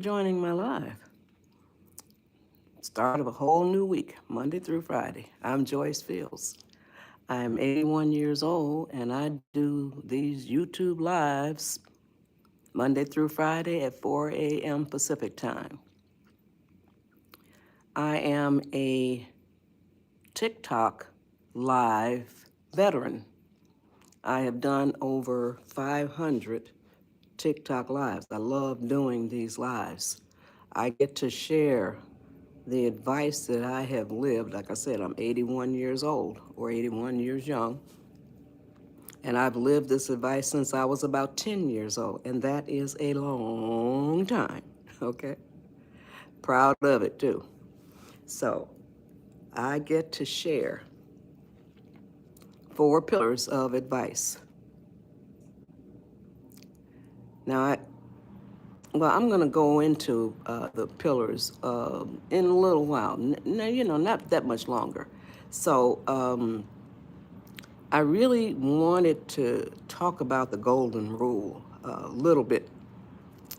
Joining my live. Start of a whole new week, Monday through Friday. I'm Joyce Fields. I'm 81 years old and I do these YouTube lives Monday through Friday at 4 a.m. Pacific time. I am a TikTok live veteran. I have done over 500 TikTok lives. I love doing these lives. I get to share the advice that I have lived. Like I said, I'm 81 years old or 81 years young, and I've lived this advice since I was about 10 years old, and that is a long time, okay? Proud of it too. So I get to share 4 pillars of advice. Now, I'm going to go into the pillars in a little while. Not that much longer. So I really wanted to talk about the golden rule a little bit.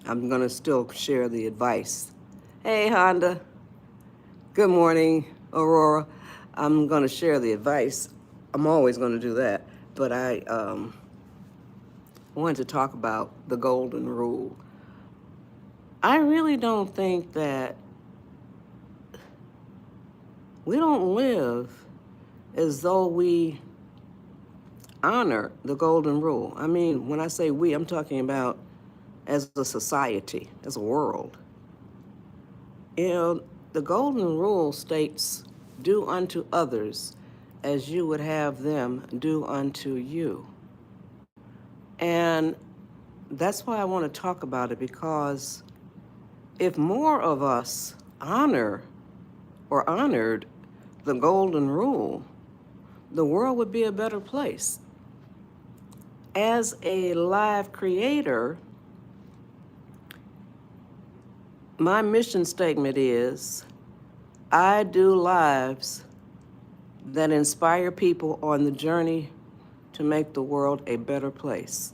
I'm going to still share the advice. Hey, Honda. Good morning, Aurora. I'm going to share the advice. I'm always going to do that. But I wanted to talk about the golden rule. I really don't think that we don't live as though we honor the golden rule. I mean, when I say we, I'm talking about as a society, as a world. The golden rule states, do unto others as you would have them do unto you. And that's why I want to talk about it, because if more of us honored the golden rule, the world would be a better place. As a live creator, my mission statement is, I do lives that inspire people on the journey to make the world a better place.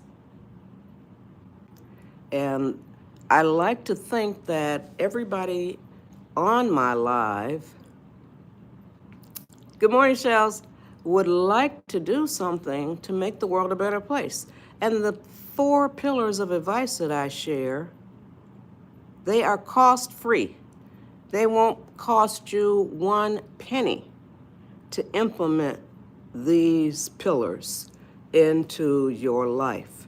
And I like to think that everybody on my live, good morning, Shells, would like to do something to make the world a better place. And the 4 pillars of advice that I share, they are cost-free. They won't cost you 1 penny to implement these pillars into your life.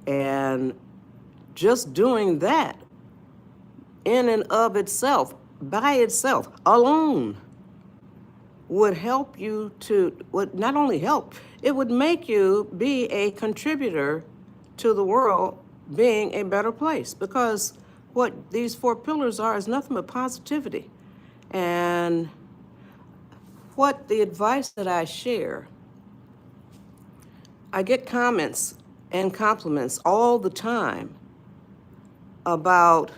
And just doing that in and of itself, by itself, alone, would help you would not only help, it would make you be a contributor to the world being a better place. Because what these 4 pillars are is nothing but positivity. And what the advice that I share, I get comments and compliments all the time about,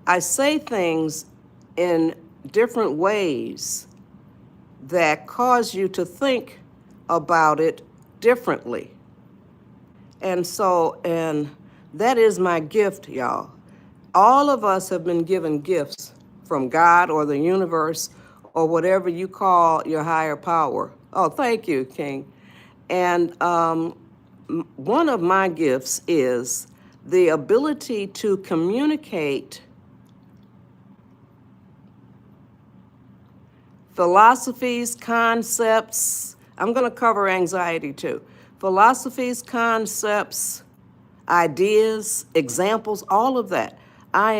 I say things in different ways that cause you to think about it differently. And that is my gift, y'all. All of us have been given gifts from God or the universe or whatever you call your higher power. Oh, thank you, King. And one of my gifts is the ability to communicate philosophies, concepts. I'm going to cover anxiety too. Philosophies, concepts, ideas, examples, all of that. I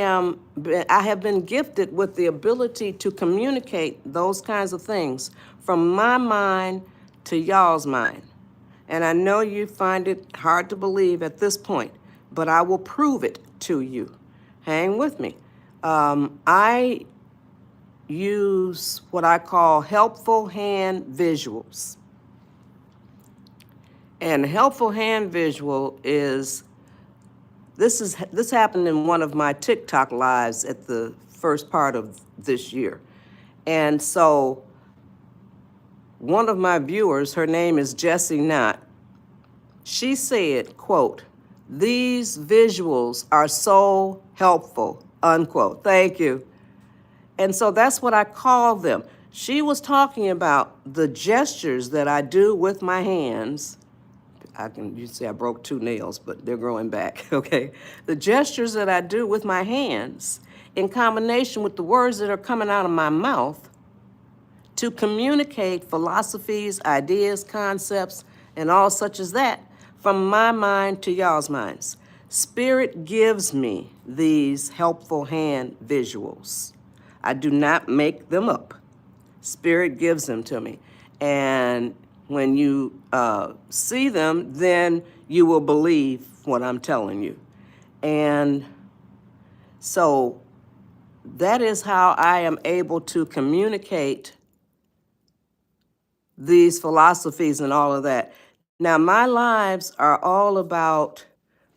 have been gifted with the ability to communicate those kinds of things from my mind to y'all's mind. And I know you find it hard to believe at this point, but I will prove it to you. Hang with me. I use what I call helpful hand visuals. And helpful hand visual is, this happened in one of my TikTok lives at the first part of this year. And so one of my viewers, her name is Jessie Knott, she said, quote, "These visuals are so helpful, unquote. Thank you. And so that's what I call them. She was talking about the gestures that I do with my hands. You see I broke 2 nails, but they're growing back, okay? The gestures that I do with my hands in combination with the words that are coming out of my mouth to communicate philosophies, ideas, concepts, and all such as that from my mind to y'all's minds. Spirit gives me these helpful hand visuals. I do not make them up. Spirit gives them to me. And when you see them, then you will believe what I'm telling you. And so that is how I am able to communicate these philosophies and all of that. Now, my lives are all about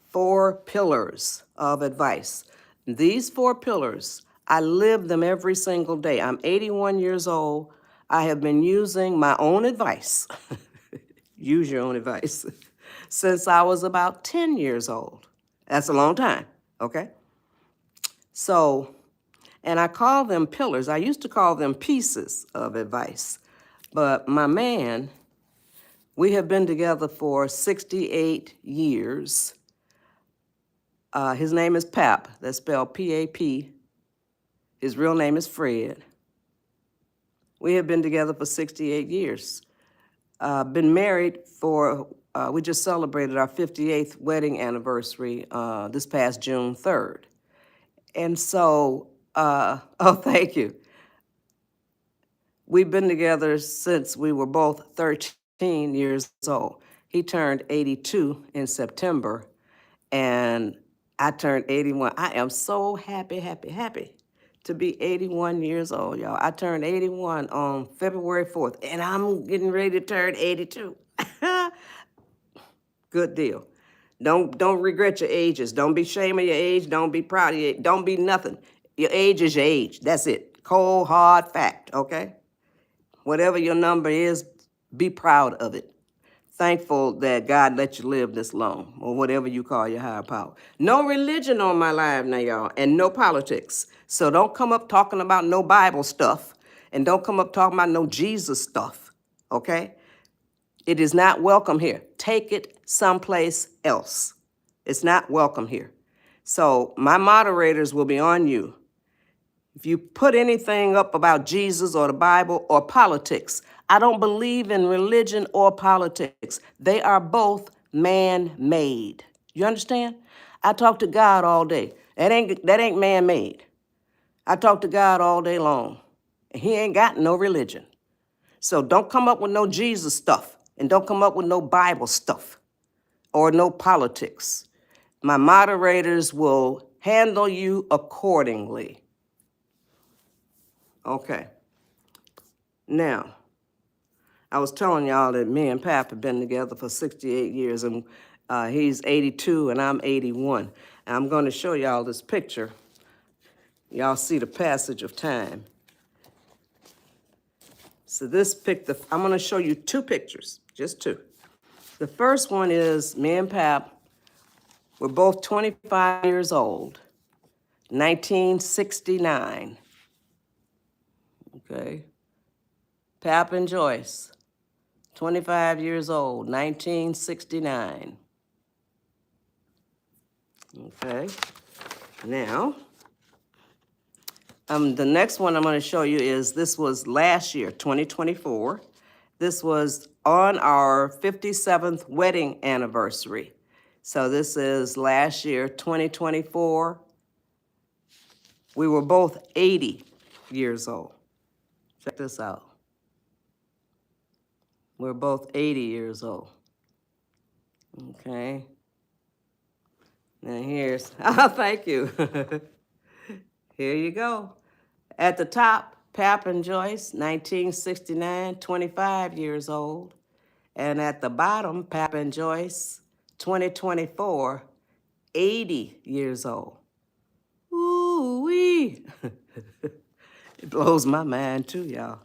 4 pillars of advice. These 4 pillars, I live them every single day. I'm 81 years old. I have been using my own advice, use your own advice, since I was about 10 years old. That's a long time, okay? So, and I call them pillars. I used to call them pieces of advice. But my man, we have been together for 68 years. His name is Pap. That's spelled P-A-P. His real name is Fred. We have been together for 68 years. Been married for, we just celebrated our 58th wedding anniversary this past June 3rd. And so, oh, thank you. We've been together since we were both 13 years old. He turned 82 in September, and I turned 81. I am so happy to be 81 years old, y'all. I turned 81 on February 4th, and I'm getting ready to turn 82. Good deal. Don't regret your ages. Don't be ashamed of your age. Don't be proud of your age. Don't be nothing. Your age is your age. That's it. Cold, hard fact, okay? Whatever your number is, be proud of it. Thankful that God let you live this long, or whatever you call your higher power. No religion on my life now, y'all, and no politics. So don't come up talking about no Bible stuff, and don't come up talking about no Jesus stuff, okay? It is not welcome here. Take it someplace else. It's not welcome here. So my moderators will be on you. If you put anything up about Jesus or the Bible or politics, I don't believe in religion or politics. They are both man-made. You understand? I talk to God all day. That ain't man-made. I talk to God all day long. And he ain't got no religion. So don't come up with no Jesus stuff, and don't come up with no Bible stuff or no politics. My moderators will handle you accordingly. Okay. Now, I was telling y'all that me and Pap have been together for 68 years, and he's 82 and I'm 81. And I'm going to show y'all this picture. Y'all see the passage of time. So this picture, I'm going to show you 2 pictures, just 2. The first one is me and Pap. We're both 25 years old, 1969. Okay. Pap and Joyce, 25 years old, 1969. Okay. Now, the next one I'm going to show you is, this was last year, 2024. This was on our 57th wedding anniversary. So this is last year, 2024. We were both 80 years old. Check this out. We're both 80 years old. Okay. Now here's, oh, thank you. Here you go. At the top, Pap and Joyce, 1969, 25 years old. And at the bottom, Pap and Joyce, 2024, 80 years old. Ooh-wee. It blows my mind too, y'all.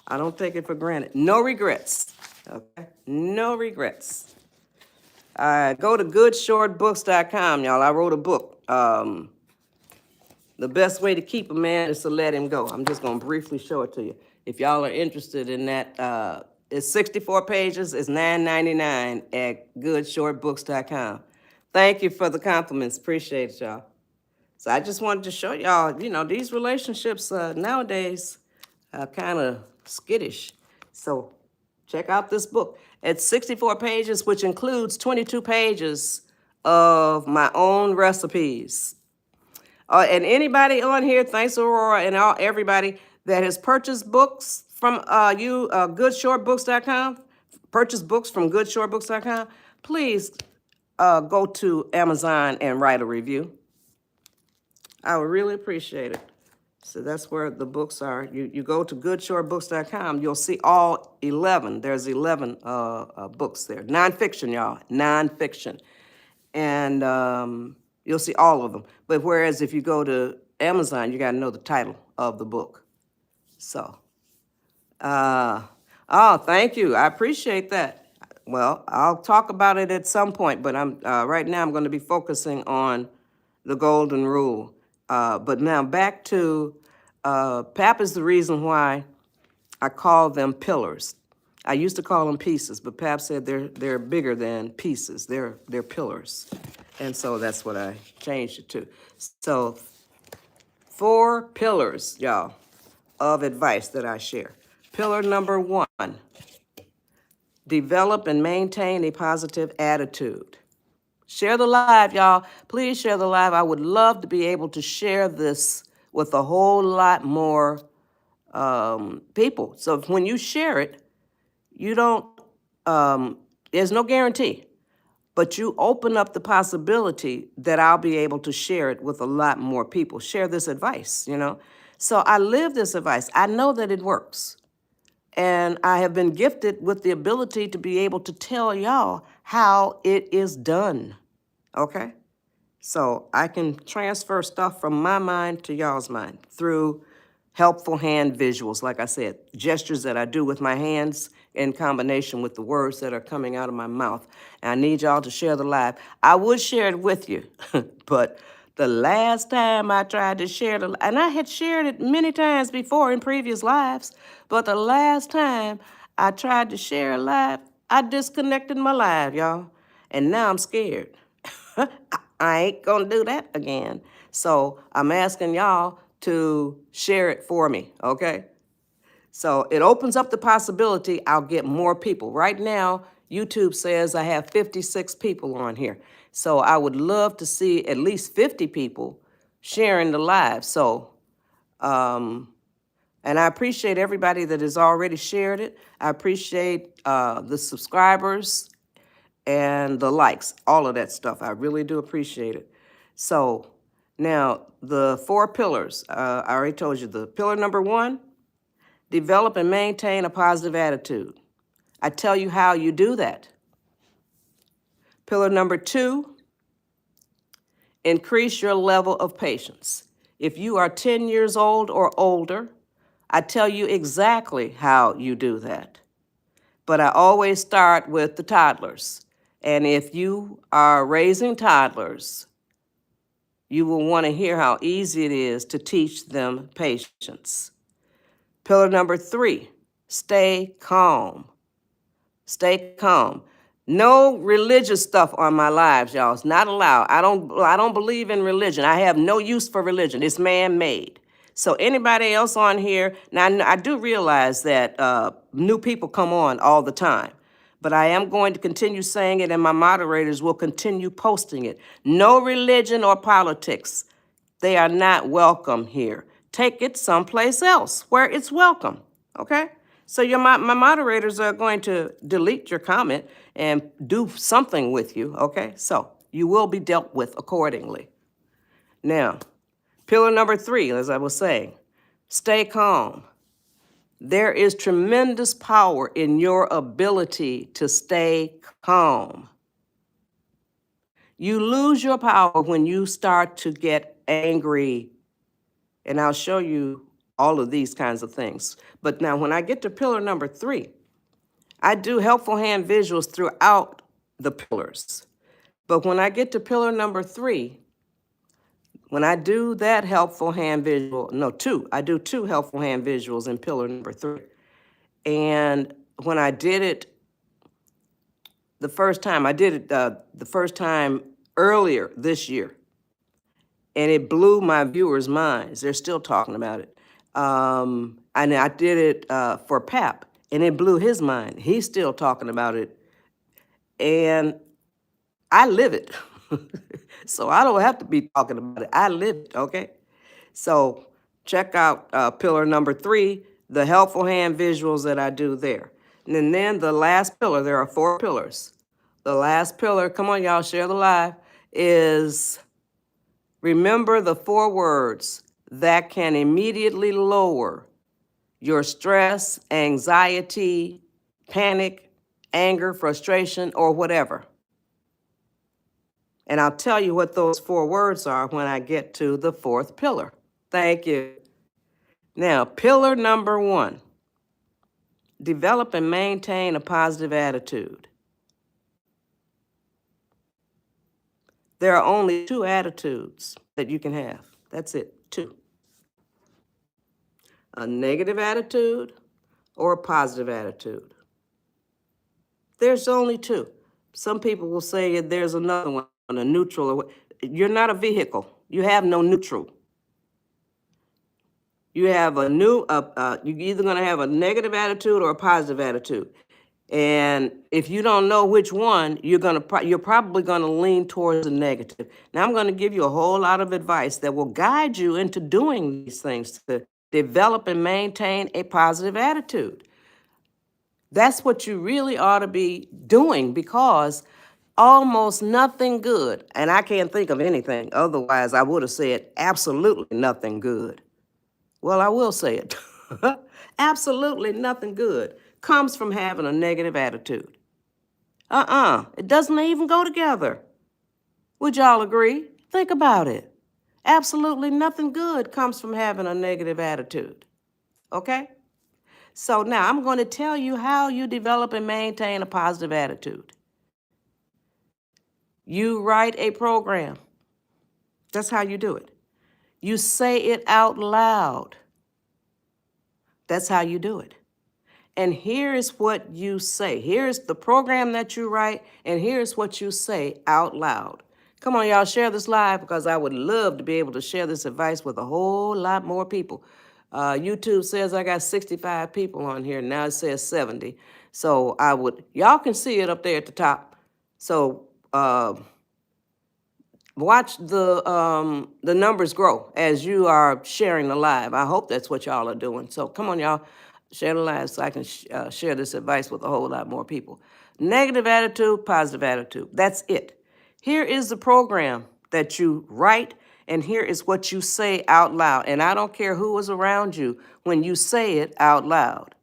I don't take it for granted. No regrets, okay? No regrets. Go to goodshortbooks.com, y'all. I wrote a book. The best way to keep a man is to let him go. I'm just going to briefly show it to you. If y'all are interested in that, it's 64 pages. It's $9.99 at goodshortbooks.com. Thank you for the compliments. Appreciate it, y'all. So I just wanted to show y'all, you know, these relationships nowadays are kind of skittish. So check out this book. It's 64 pages, which includes 22 pages of my own recipes. And anybody on here, thanks Aurora and everybody that has purchased books from goodshortbooks.com, purchase books from goodshortbooks.com, please go to Amazon and write a review. I would really appreciate it. So that's where the books are. You go to goodshortbooks.com, you'll see all 11. There's 11 books there. Nonfiction, y'all, nonfiction. And you'll see all of them. But whereas if you go to Amazon, you got to know the title of the book. So, oh, thank you. I appreciate that. Well, I'll talk about it at some point, but right now I'm going to be focusing on the golden rule. But now back to PAP is the reason why I call them pillars. I used to call them pieces, but PAP said they're bigger than pieces. They're pillars. And so that's what I changed it to. So 4 pillars, y'all, of advice that I share. Pillar number 1, develop and maintain a positive attitude. Share the live, y'all. Please share the live. I would love to be able to share this with a whole lot more people. So when you share it, you don't, there's no guarantee, but you open up the possibility that I'll be able to share it with a lot more people. Share this advice, you know. So I live this advice. I know that it works. And I have been gifted with the ability to be able to tell y'all how it is done, okay? So I can transfer stuff from my mind to y'all's mind through helpful hand visuals, like I said, gestures that I do with my hands in combination with the words that are coming out of my mouth. And I need y'all to share the live. I would share it with you, but the last time I tried to share the, and I had shared it many times before in previous lives, but the last time I tried to share a live, I disconnected my live, y'all. And now I'm scared. I ain't gonna do that again. So I'm asking y'all to share it for me, okay? So it opens up the possibility I'll get more people. Right now, YouTube says I have 56 people on here. So I would love to see at least 50 people sharing the live. So, and I appreciate everybody that has already shared it. I appreciate the subscribers and the likes, all of that stuff. I really do appreciate it. So now the 4 pillars, I already told you the pillar number 1, develop and maintain a positive attitude. I tell you how you do that. Pillar number 2, increase your level of patience. If you are 10 years old or older, I tell you exactly how you do that. But I always start with the toddlers. And if you are raising toddlers, you will want to hear how easy it is to teach them patience. Pillar number 3, stay calm. Stay calm. No religious stuff on my lives, y'all. It's not allowed. I don't believe in religion. I have no use for religion. It's man-made. So anybody else on here, now I do realize that new people come on all the time, but I am going to continue saying it and my moderators will continue posting it. No religion or politics. They are not welcome here. Take it someplace else where it's welcome, okay? So my moderators are going to delete your comment and do something with you, okay? So you will be dealt with accordingly. Now, pillar number 3, as I was saying, stay calm. There is tremendous power in your ability to stay calm. You lose your power when you start to get angry. And I'll show you all of these kinds of things. But now when I get to pillar number 3, I do helpful hand visuals throughout the pillars. But when I get to pillar number 3, When I do that helpful hand visual, no, I do 2 helpful hand visuals in pillar number 3. And when I did it the first time, I did it the first time earlier this year, and it blew my viewers' minds. They're still talking about it. And I did it for Pap, and it blew his mind. He's still talking about it. And I live it. So I don't have to be talking about it. I live it, okay? So check out pillar number 3, the helpful hand visuals that I do there. And then the last pillar, there are 4 pillars. The last pillar, come on y'all, share the live, is remember the 4 words that can immediately lower your stress, anxiety, panic, anger, frustration, or whatever. And I'll tell you what those 4 words are when I get to the 4th pillar. Thank you. Now, pillar number 1, develop and maintain a positive attitude. There are only 2 attitudes that you can have. That's it, 2. A negative attitude or a positive attitude. There's only 2. Some people will say there's another one, a neutral. You're not a vehicle. You have no neutral. You have you're either going to have a negative attitude or a positive attitude. And if you don't know which one, you're probably going to lean towards the negative. Now, I'm going to give you a whole lot of advice that will guide you into doing these things to develop and maintain a positive attitude. That's what you really ought to be doing, because almost nothing good, and I can't think of anything, otherwise I would have said absolutely nothing good. Well, I will say it. Absolutely nothing good comes from having a negative attitude. It doesn't even go together. Would y'all agree? Think about it. Absolutely nothing good comes from having a negative attitude. Okay? So now I'm going to tell you how you develop and maintain a positive attitude. You write a program. That's how you do it. You say it out loud. That's how you do it. And here's what you say. Here's the program that you write, and here's what you say out loud. Come on, y'all, share this live, because I would love to be able to share this advice with a whole lot more people. YouTube says I got 65 people on here. Now it says 70. So y'all can see it up there at the top. So watch the numbers grow as you are sharing the live. I hope that's what y'all are doing. So come on, y'all, share the live so I can share this advice with a whole lot more people. Negative attitude, positive attitude. That's it. Here is the program that you write, and here is what you say out loud. And I don't care who is around you, when you say it out loud,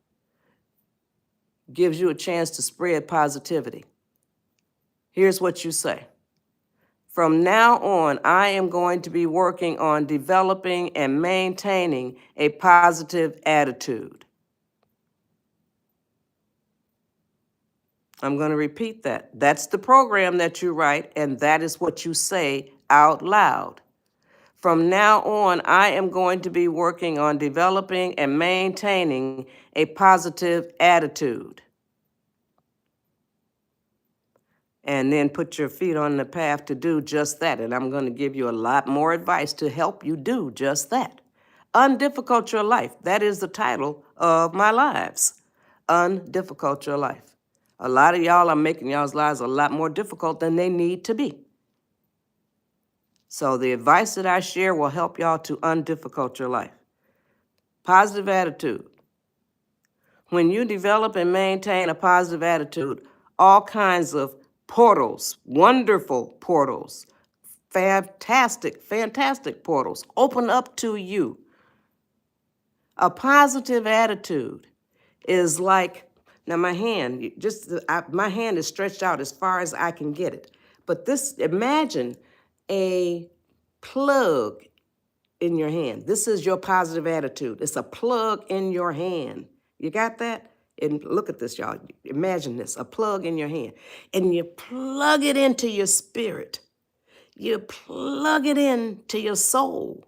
gives you a chance to spread positivity. Here's what you say. From now on, I am going to be working on developing and maintaining a positive attitude. I'm going to repeat that. That's the program that you write, and that is what you say out loud. From now on, I am going to be working on developing and maintaining a positive attitude. And then put your feet on the path to do just that. And I'm going to give you a lot more advice to help you do just that. Undifficult Your Life. That is the title of my lives. Undifficult Your Life. A lot of y'all are making y'all's lives a lot more difficult than they need to be. So the advice that I share will help y'all to undifficult your life. Positive attitude. When you develop and maintain a positive attitude, all kinds of portals, wonderful portals, fantastic portals open up to you. A positive attitude is like, now my hand, my hand is stretched out as far as I can get it. But imagine a plug in your hand. This is your positive attitude. It's a plug in your hand. You got that? And look at this, y'all. Imagine this, a plug in your hand. And you plug it into your spirit. You plug it in to your soul.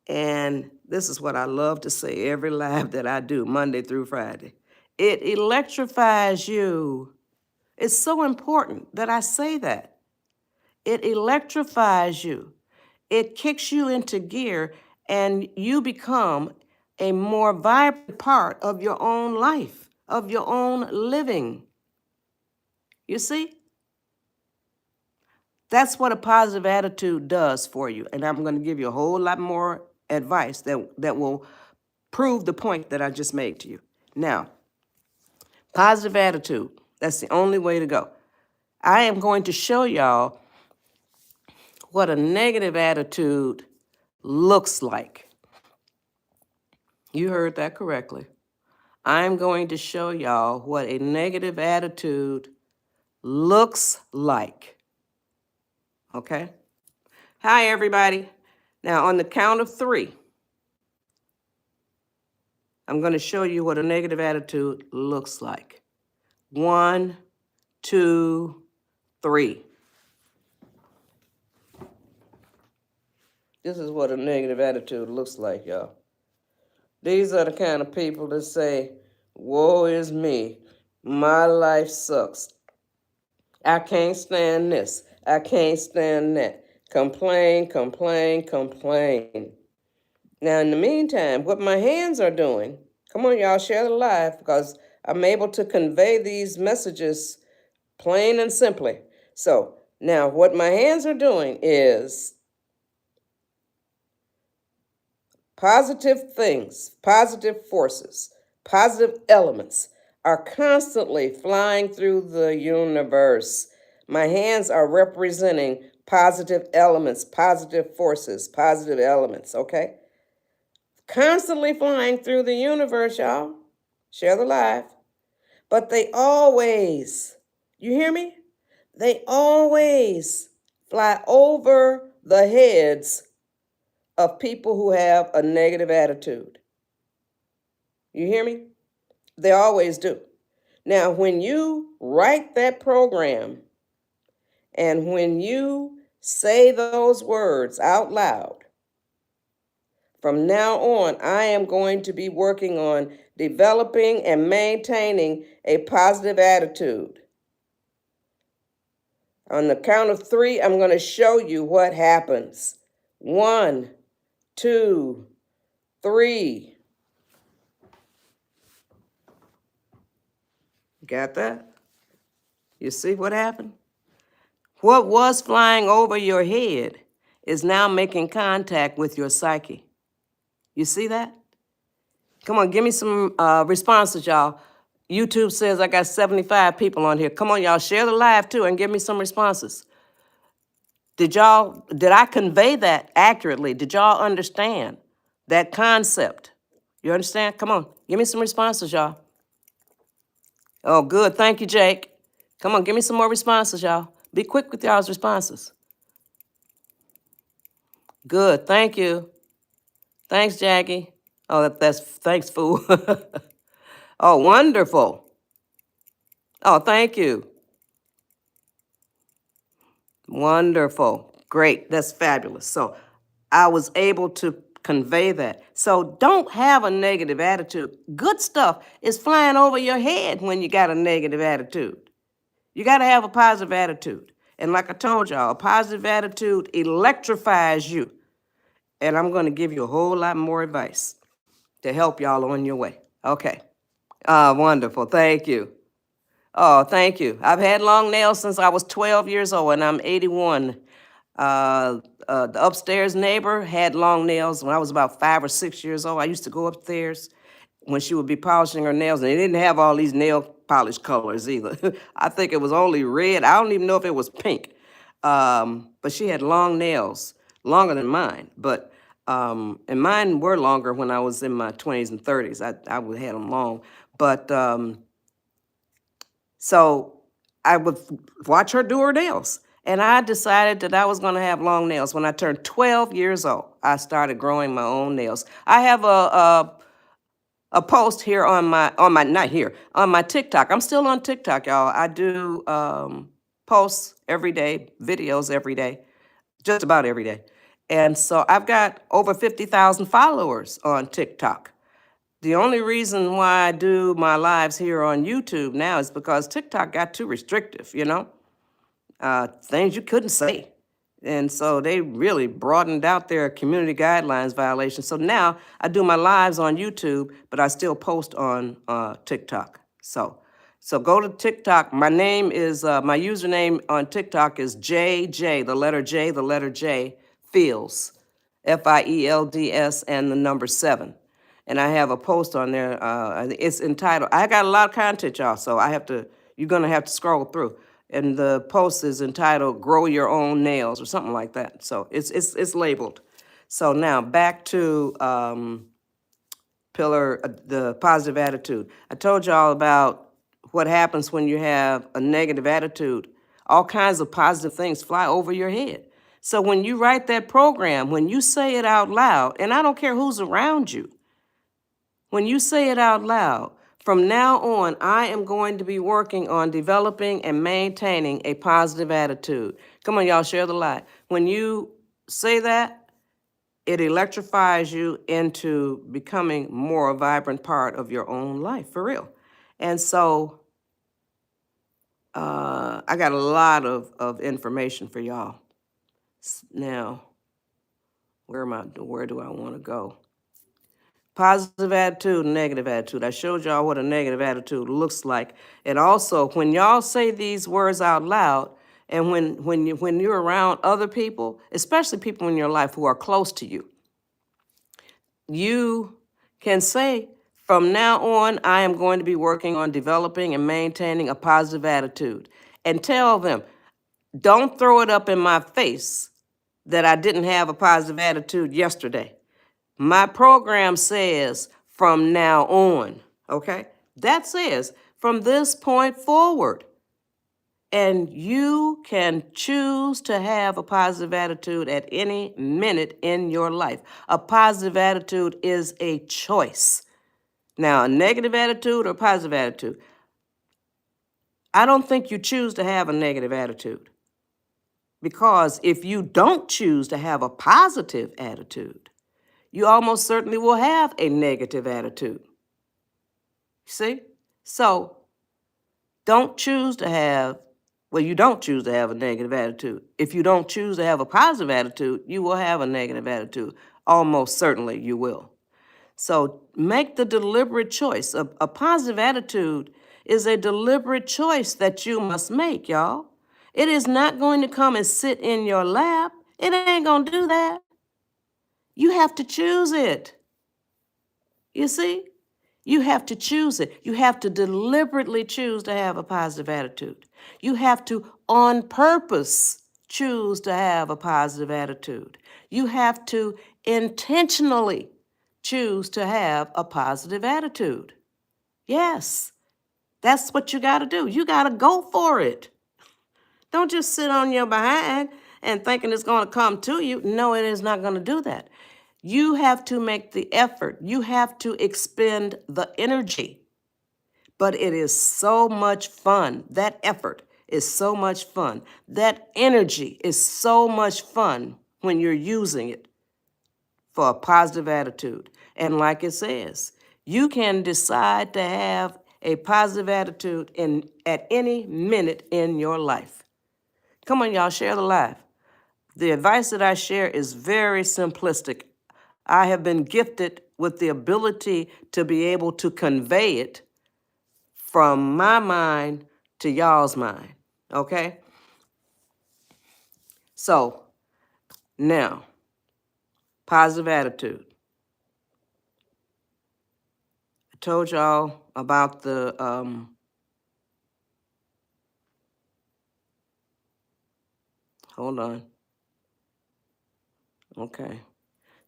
And this is what I love to say every live that I do, Monday through Friday. It electrifies you. It's so important that I say that. It electrifies you. It kicks you into gear, and you become a more vibrant part of your own life, of your own living. You see? That's what a positive attitude does for you. And I'm going to give you a whole lot more advice that will prove the point that I just made to you. Now, positive attitude, that's the only way to go. I am going to show y'all what a negative attitude looks like. You heard that correctly. I'm going to show y'all what a negative attitude looks like. Okay? Hi, everybody. Now, on the count of 3, I'm going to show you what a negative attitude looks like. 1, 2, 3. This is what a negative attitude looks like, y'all. These are the kind of people that say, woe is me. My life sucks. I can't stand this. I can't stand that. Complain, complain, complain. Now, in the meantime, what my hands are doing, come on, y'all, share the live, because I'm able to convey these messages plain and simply. So, now what my hands are doing is positive things, positive forces, positive elements are constantly flying through the universe. My hands are representing positive elements, positive forces, positive elements, okay? Constantly flying through the universe, y'all. Share the live. But they always, you hear me? They always fly over the heads of people who have a negative attitude. You hear me? They always do. Now, when you write that program and when you say those words out loud, from now on, I am going to be working on developing and maintaining a positive attitude. On the count of 3, I'm going to show you what happens. 1, 2, 3. Got that? You see what happened? What was flying over your head is now making contact with your psyche. You see that? Come on, give me some responses, y'all. YouTube says I got 75 people on here. Come on, y'all, share the live too and give me some responses. Did I convey that accurately? Did y'all understand that concept? You understand? Come on, give me some responses, y'all. Oh, good. Thank you, Jake. Come on, give me some more responses, y'all. Be quick with y'all's responses. Good. Thank you. Thanks, Jackie. Oh, thanks, fool. Oh, wonderful. Oh, thank you. Wonderful. Great. That's fabulous. So I was able to convey that. So don't have a negative attitude. Good stuff is flying over your head when you got a negative attitude. You got to have a positive attitude. And like I told y'all, a positive attitude electrifies you. And I'm going to give you a whole lot more advice to help y'all on your way. Okay. Wonderful. Thank you. Oh, thank you. I've had long nails since I was 12 years old, and I'm 81. The upstairs neighbor had long nails when I was about 5 or 6 years old. I used to go upstairs when she would be polishing her nails, and they didn't have all these nail polish colors either. I think it was only red. I don't even know if it was pink. But she had long nails, longer than mine. But and mine were longer when I was in my 20s and 30s. I would had them long. But so I would watch her do her nails. And I decided that I was going to have long nails. When I turned 12 years old, I started growing my own nails. I have a post here on my TikTok. I'm still on TikTok, y'all. I do posts every day, videos every day. just about every day. And so I've got over 50,000 followers on TikTok. The only reason why I do my lives here on YouTube now is because TikTok got too restrictive, things you couldn't say. And so they really broadened out their community guidelines violations. So now I do my lives on YouTube, but I still post on TikTok. So go to TikTok. My name is, my username on TikTok is JJ, the letter J, Fields, Fields, and the number 7. And I have a post on there. It's entitled, I got a lot of content, y'all, so you're going to have to scroll through. And the post is entitled "Grow Your Own Nails" or something like that. So it's labeled. So now back to the positive attitude. I told y'all about what happens when you have a negative attitude. All kinds of positive things fly over your head. So when you write that program, when you say it out loud, and I don't care who's around you, when you say it out loud, from now on, I am going to be working on developing and maintaining a positive attitude. Come on, y'all, share the light. When you say that, it electrifies you into becoming more a vibrant part of your own life, for real. And so I got a lot of information for y'all. Now, where do I want to go? Positive attitude, negative attitude. I showed y'all what a negative attitude looks like. And also, when y'all say these words out loud, and when you're around other people, especially people in your life who are close to you, you can say, from now on, I am going to be working on developing and maintaining a positive attitude. And tell them, don't throw it up in my face that I didn't have a positive attitude yesterday. My program says from now on, okay? That says from this point forward. And you can choose to have a positive attitude at any minute in your life. A positive attitude is a choice. Now, a negative attitude or positive attitude, I don't think you choose to have a negative attitude. Because if you don't choose to have a positive attitude, you almost certainly will have a negative attitude. See? So don't choose to have, you don't choose to have a negative attitude. If you don't choose to have a positive attitude, you will have a negative attitude. Almost certainly you will. So make the deliberate choice. A positive attitude is a deliberate choice that you must make, y'all. It is not going to come and sit in your lap. It ain't going to do that. You have to choose it. You see? You have to choose it. You have to deliberately choose to have a positive attitude. You have to, on purpose, choose to have a positive attitude. You have to intentionally choose to have a positive attitude. Yes, that's what you got to do. You got to go for it. Don't just sit on your behind and thinking it's going to come to you. No, it is not going to do that. You have to make the effort. You have to expend the energy. But it is so much fun. That effort is so much fun. That energy is so much fun when you're using it for a positive attitude. And like it says, you can decide to have a positive attitude at any minute in your life. Come on, y'all, share the live. The advice that I share is very simplistic. I have been gifted with the ability to be able to convey it from my mind to y'all's mind, okay? So, now, positive attitude. I told y'all about the, hold on. Okay.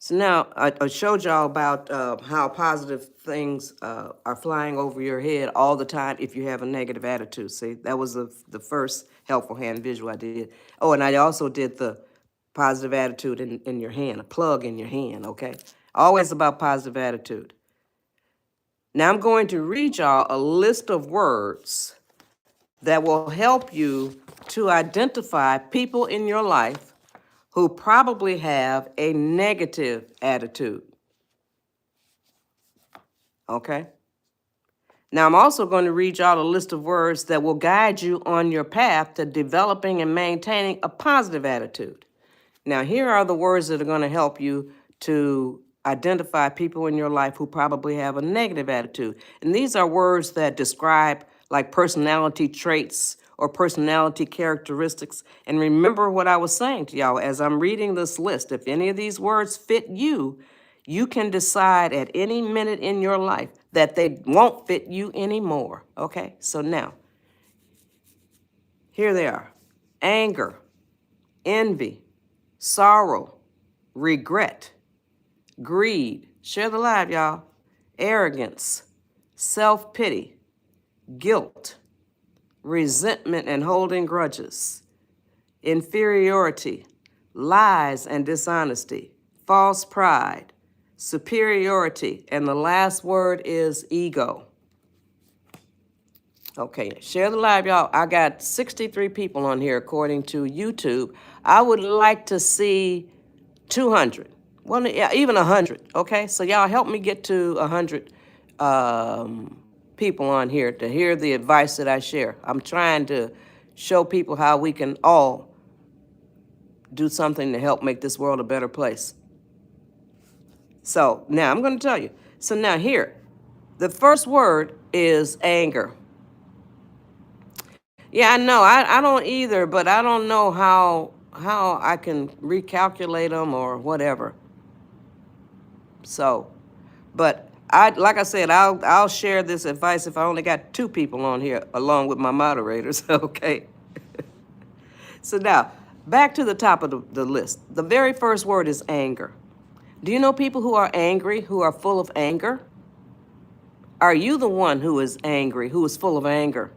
So now I showed y'all about how positive things are flying over your head all the time if you have a negative attitude. See, that was the first helpful hand visual I did. Oh, and I also did the positive attitude in your hand, a plug in your hand, okay? Always about positive attitude. Now I'm going to read y'all a list of words that will help you to identify people in your life who probably have a negative attitude. Okay? Now, I'm also going to read y'all a list of words that will guide you on your path to developing and maintaining a positive attitude. Now, here are the words that are going to help you to identify people in your life who probably have a negative attitude. And these are words that describe like personality traits or personality characteristics. And remember what I was saying to y'all as I'm reading this list. If any of these words fit you, you can decide at any minute in your life that they won't fit you anymore. Okay, so now, here they are: anger, envy, sorrow, regret, greed, share the live, y'all, arrogance, self-pity, guilt, resentment and holding grudges, inferiority, lies and dishonesty, false pride, superiority, and the last word is ego. Okay, share the live, y'all. I got 63 people on here according to YouTube. I would like to see 200. Well, yeah, even 100, okay? So y'all help me get to 100 people on here to hear the advice that I share. I'm trying to show people how we can all do something to help make this world a better place. So now I'm going to tell you. So now here, the first word is anger. Yeah, I know. I don't either, but I don't know how I can recalculate them or whatever. So, but like I said, I'll share this advice if I only got 2 people on here along with my moderators. Okay. So now, back to the top of the list. The very first word is anger. Do you know people who are angry, who are full of anger? Are you the one who is angry, who is full of anger?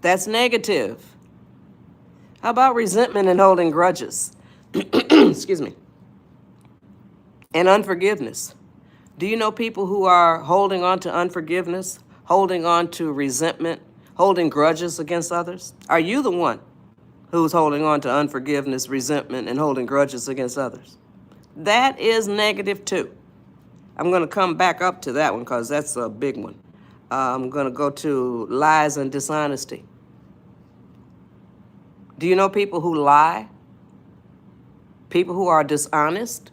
That's negative. How about resentment and holding grudges? Excuse me. And unforgiveness. Do you know people who are holding on to unforgiveness, holding on to resentment, holding grudges against others? Are you the one who's holding on to unforgiveness, resentment, and holding grudges against others? That is negative too. I'm going to come back up to that one because that's a big one. I'm going to go to lies and dishonesty. Do you know people who lie? People who are dishonest?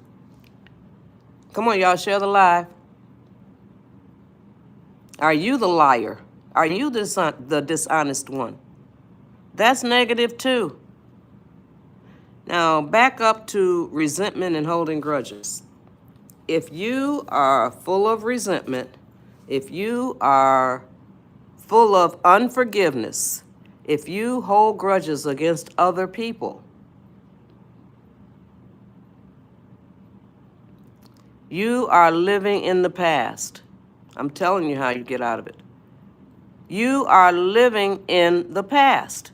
Come on, y'all, share the live. Are you the liar? Are you the dishonest one? That's negative too. Now, back up to resentment and holding grudges. If you are full of resentment, if you are full of unforgiveness, if you hold grudges against other people, you are living in the past. I'm telling you how you get out of it. You are living in the past.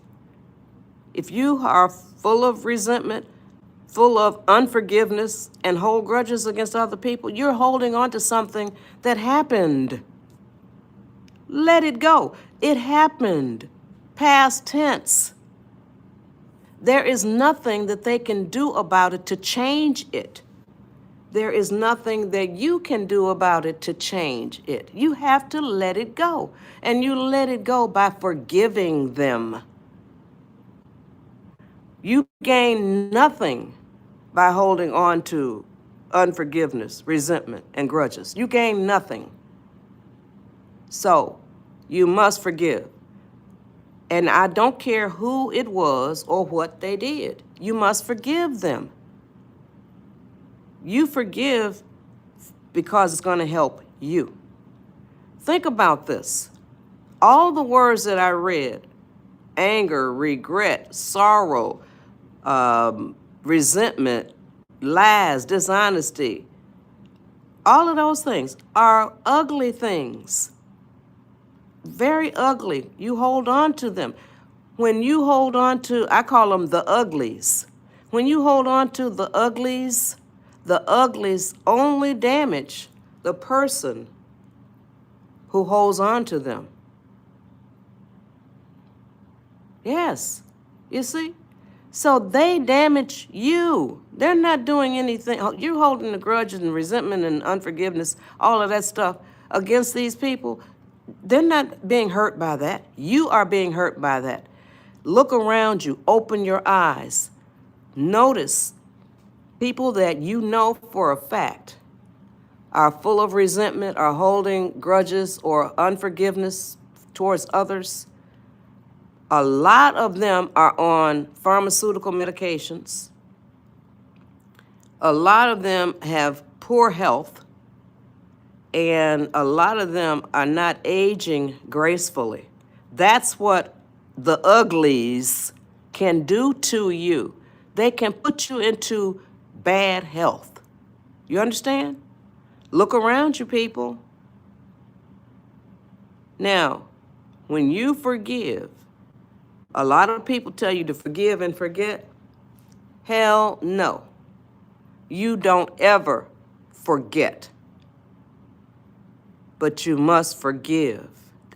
If you are full of resentment, full of unforgiveness, and hold grudges against other people, you're holding on to something that happened. Let it go. It happened. Past tense. There is nothing that they can do about it to change it. There is nothing that you can do about it to change it. You have to let it go. And you let it go by forgiving them. You gain nothing by holding on to unforgiveness, resentment, and grudges. You gain nothing. So you must forgive. And I don't care who it was or what they did. You must forgive them. You forgive because it's going to help you. Think about this. All the words that I read, anger, regret, sorrow, resentment, lies, dishonesty, all of those things are ugly things. Very ugly. You hold on to them. When you hold on to, I call them the uglies. When you hold on to the uglies only damage the person who holds on to them. Yes, you see? So they damage you. They're not doing anything. You're holding the grudge and resentment and unforgiveness, all of that stuff against these people. They're not being hurt by that. You are being hurt by that. Look around you. Open your eyes. Notice people that you know for a fact are full of resentment, are holding grudges or unforgiveness towards others. A lot of them are on pharmaceutical medications. A lot of them have poor health, and a lot of them are not aging gracefully. That's what the uglies can do to you. They can put you into bad health. You understand? Look around you, people. Now, when you forgive, a lot of people tell you to forgive and forget. Hell no. You don't ever forget. But you must forgive.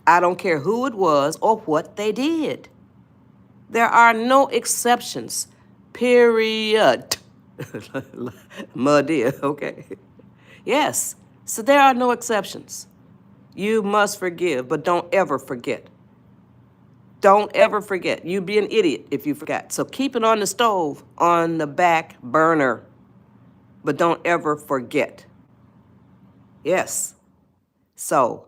I don't care who it was or what they did. There are no exceptions. Period. My dear, okay? Yes. So there are no exceptions. You must forgive, but don't ever forget. Don't ever forget. You'd be an idiot if you forgot. So keep it on the stove, on the back burner, but don't ever forget. Yes. So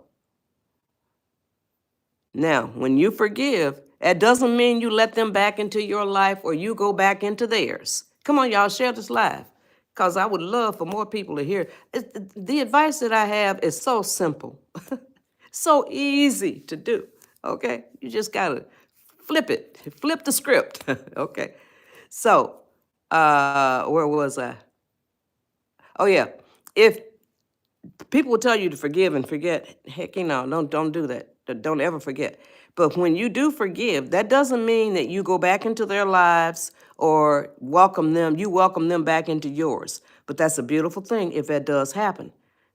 now, when you forgive, that doesn't mean you let them back into your life or you go back into theirs. Come on, y'all, share this live, because I would love for more people to hear. The advice that I have is so simple, so easy to do, okay? You just got to flip the script, okay? So, where was I? Oh, yeah. If people will tell you to forgive and forget, heck, don't do that. Don't ever forget. But when you do forgive, that doesn't mean that you go back into their lives or you welcome them back into yours. But that's a beautiful thing if that does happen,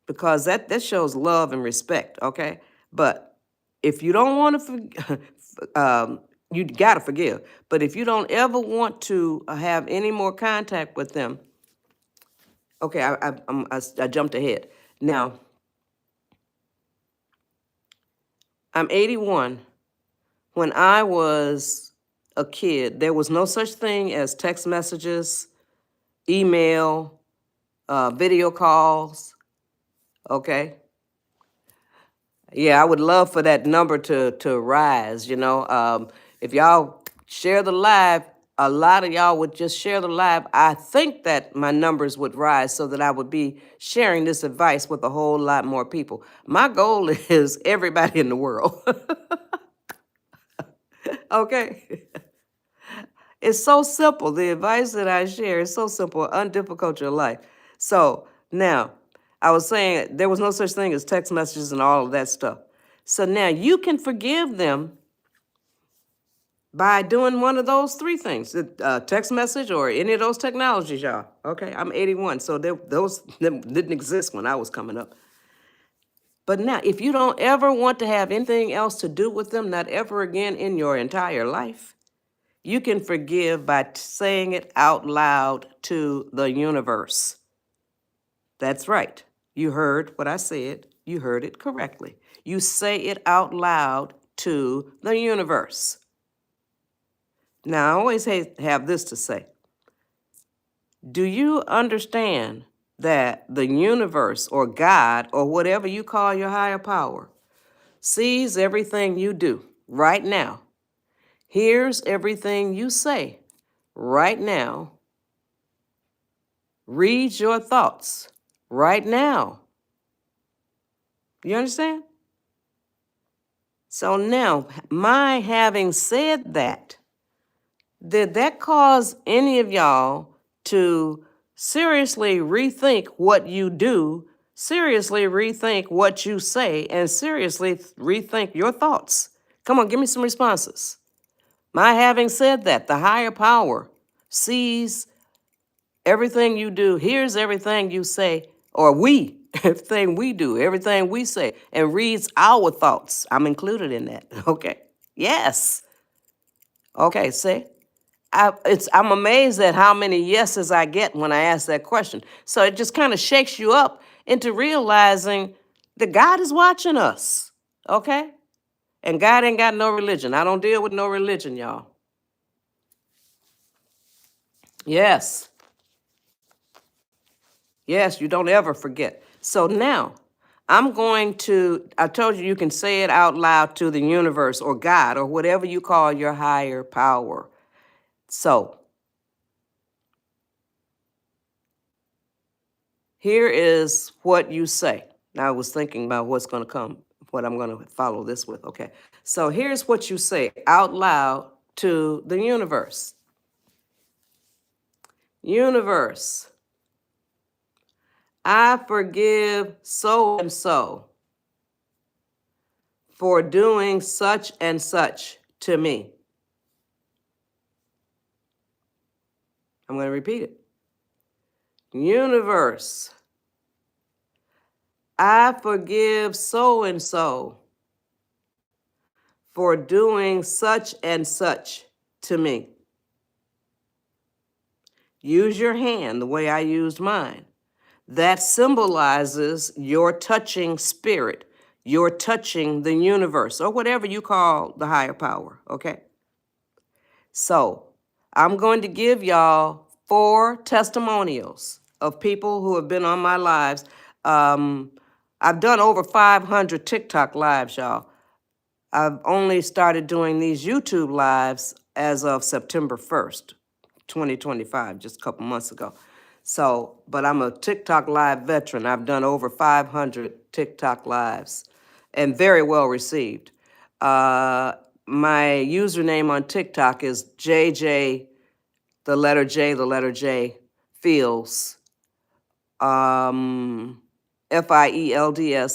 because that shows love and respect, okay? But if you don't want to, you got to forgive. But if you don't ever want to have any more contact with them, okay, I jumped ahead. Now, I'm 81. When I was a kid, there was no such thing as text messages, email, video calls, okay? Yeah, I would love for that number to rise, If y'all share the live, a lot of y'all would just share the live. I think that my numbers would rise so that I would be sharing this advice with a whole lot more people. My goal is everybody in the world. Okay. It's so simple. The advice that I share is so simple, undifficult your life. So now, I was saying there was no such thing as text messages and all of that stuff. So now you can forgive them by doing one of those three things, text message or any of those technologies, y'all. Okay, I'm 81, so those didn't exist when I was coming up. But now, if you don't ever want to have anything else to do with them, not ever again in your entire life, you can forgive by saying it out loud to the universe. That's right. You heard what I said. You heard it correctly. You say it out loud to the universe. Now, I always have this to say. Do you understand that the universe or God or whatever you call your higher power sees everything you do right now, hears everything you say right now, reads your thoughts right now? You understand? So now, my having said that, did that cause any of y'all to seriously rethink what you do, seriously rethink what you say, and seriously rethink your thoughts? Come on, give me some responses. My having said that, the higher power sees everything you do, hears everything you say, or everything we do, everything we say, and reads our thoughts. I'm included in that, okay? Yes. Okay, say, I'm amazed at how many yeses I get when I ask that question. So it just kind of shakes you up into realizing that God is watching us, okay? And God ain't got no religion. I don't deal with no religion, y'all. Yes. Yes, you don't ever forget. So now, I told you you can say it out loud to the universe or God or whatever you call your higher power. So, here is what you say. Now, I was thinking about what's going to come, what I'm going to follow this with. Okay. So, here's what you say out loud to the universe. Universe, I forgive so and so for doing such and such to me. I'm going to repeat it. Universe, I forgive so and so for doing such and such to me. Use your hand the way I used mine. That symbolizes your touching spirit, your touching the universe, or whatever you call the higher power, okay? So, I'm going to give y'all 4 testimonials of people who have been on my lives. I've done over 500 TikTok lives, y'all. I've only started doing these YouTube lives as of September 1st, 2025, just a couple months ago. So, but I'm a TikTok live veteran. I've done over 500 TikTok lives and very well received. My username on TikTok is JJ, the letter J, Fields, Fields,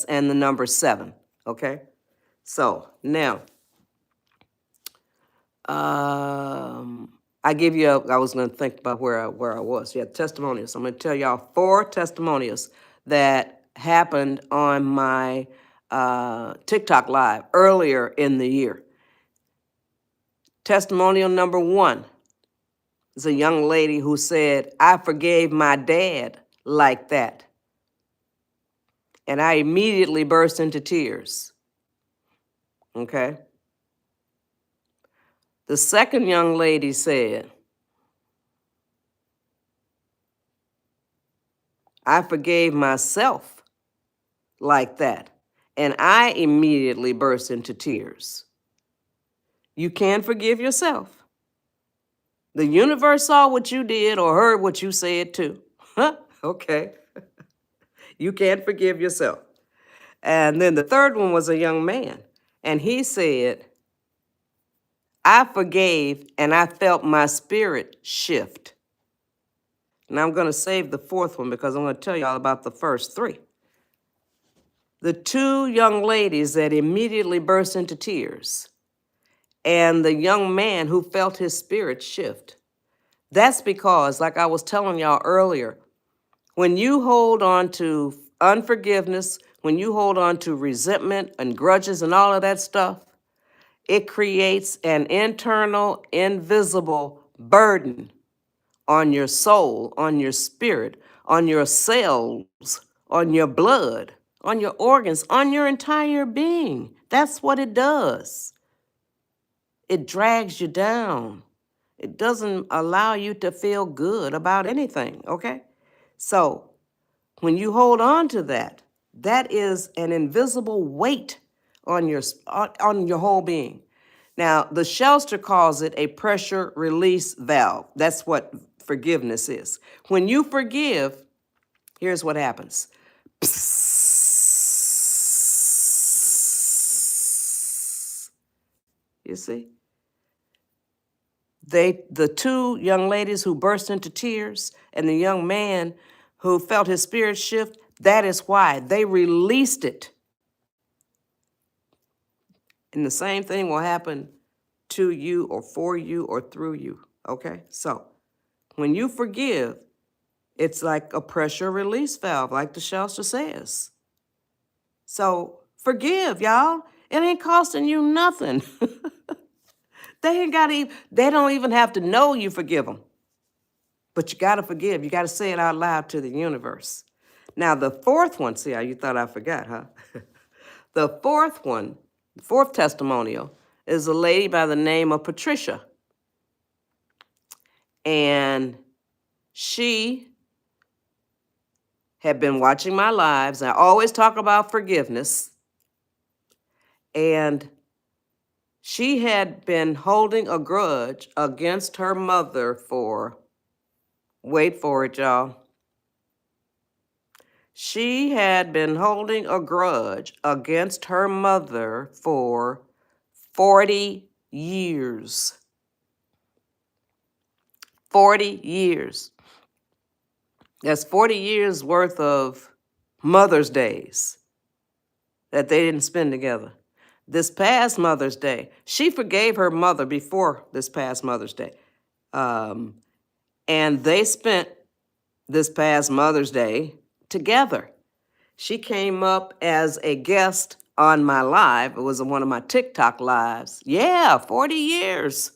and the number 7, okay? So now, I give you I was going to think about where I was. Yeah, testimonials. I'm going to tell y'all 4 testimonials that happened on my TikTok live earlier in the year. Testimonial number 1 is a young lady who said, I forgave my dad like that. And I immediately burst into tears. Okay? The second young lady said, I forgave myself like that. And I immediately burst into tears. You can forgive yourself. The universe saw what you did or heard what you said too. Okay. You can forgive yourself. And then the third one was a young man. And he said, I forgave and I felt my spirit shift. Now I'm going to save the fourth one because I'm going to tell you all about the first 3. The 2 young ladies that immediately burst into tears and the young man who felt his spirit shift. That's because, like I was telling y'all earlier, when you hold on to unforgiveness, when you hold on to resentment and grudges and all of that stuff, it creates an internal, invisible burden on your soul, on your spirit, on your cells, on your blood, on your organs, on your entire being. That's what it does. It drags you down. It doesn't allow you to feel good about anything, okay? So when you hold on to that, that is an invisible weight on your whole being. Now, the Shelster calls it a pressure release valve. That's what forgiveness is. When you forgive, here's what happens. You see? The 2 young ladies who burst into tears and the young man who felt his spirit shift, that is why they released it. And the same thing will happen to you or for you or through you, okay? So when you forgive, it's like a pressure release valve, like the Shelster says. So forgive, y'all. It ain't costing you nothing. They don't even have to know you forgive them. But you got to forgive. You got to say it out loud to the universe. Now, the fourth one, see how you thought I forgot, huh? The fourth one, the fourth testimonial, is a lady by the name of Patricia. And she had been watching my lives. I always talk about forgiveness. And she had been holding a grudge against her mother for, wait for it, y'all. She had been holding a grudge against her mother for 40 years. 40 years. That's 40 years worth of Mother's Days that they didn't spend together. This past Mother's Day, she forgave her mother before this past Mother's Day. And they spent this past Mother's Day together. She came up as a guest on my live. It was one of my TikTok lives. Yeah, 40 years.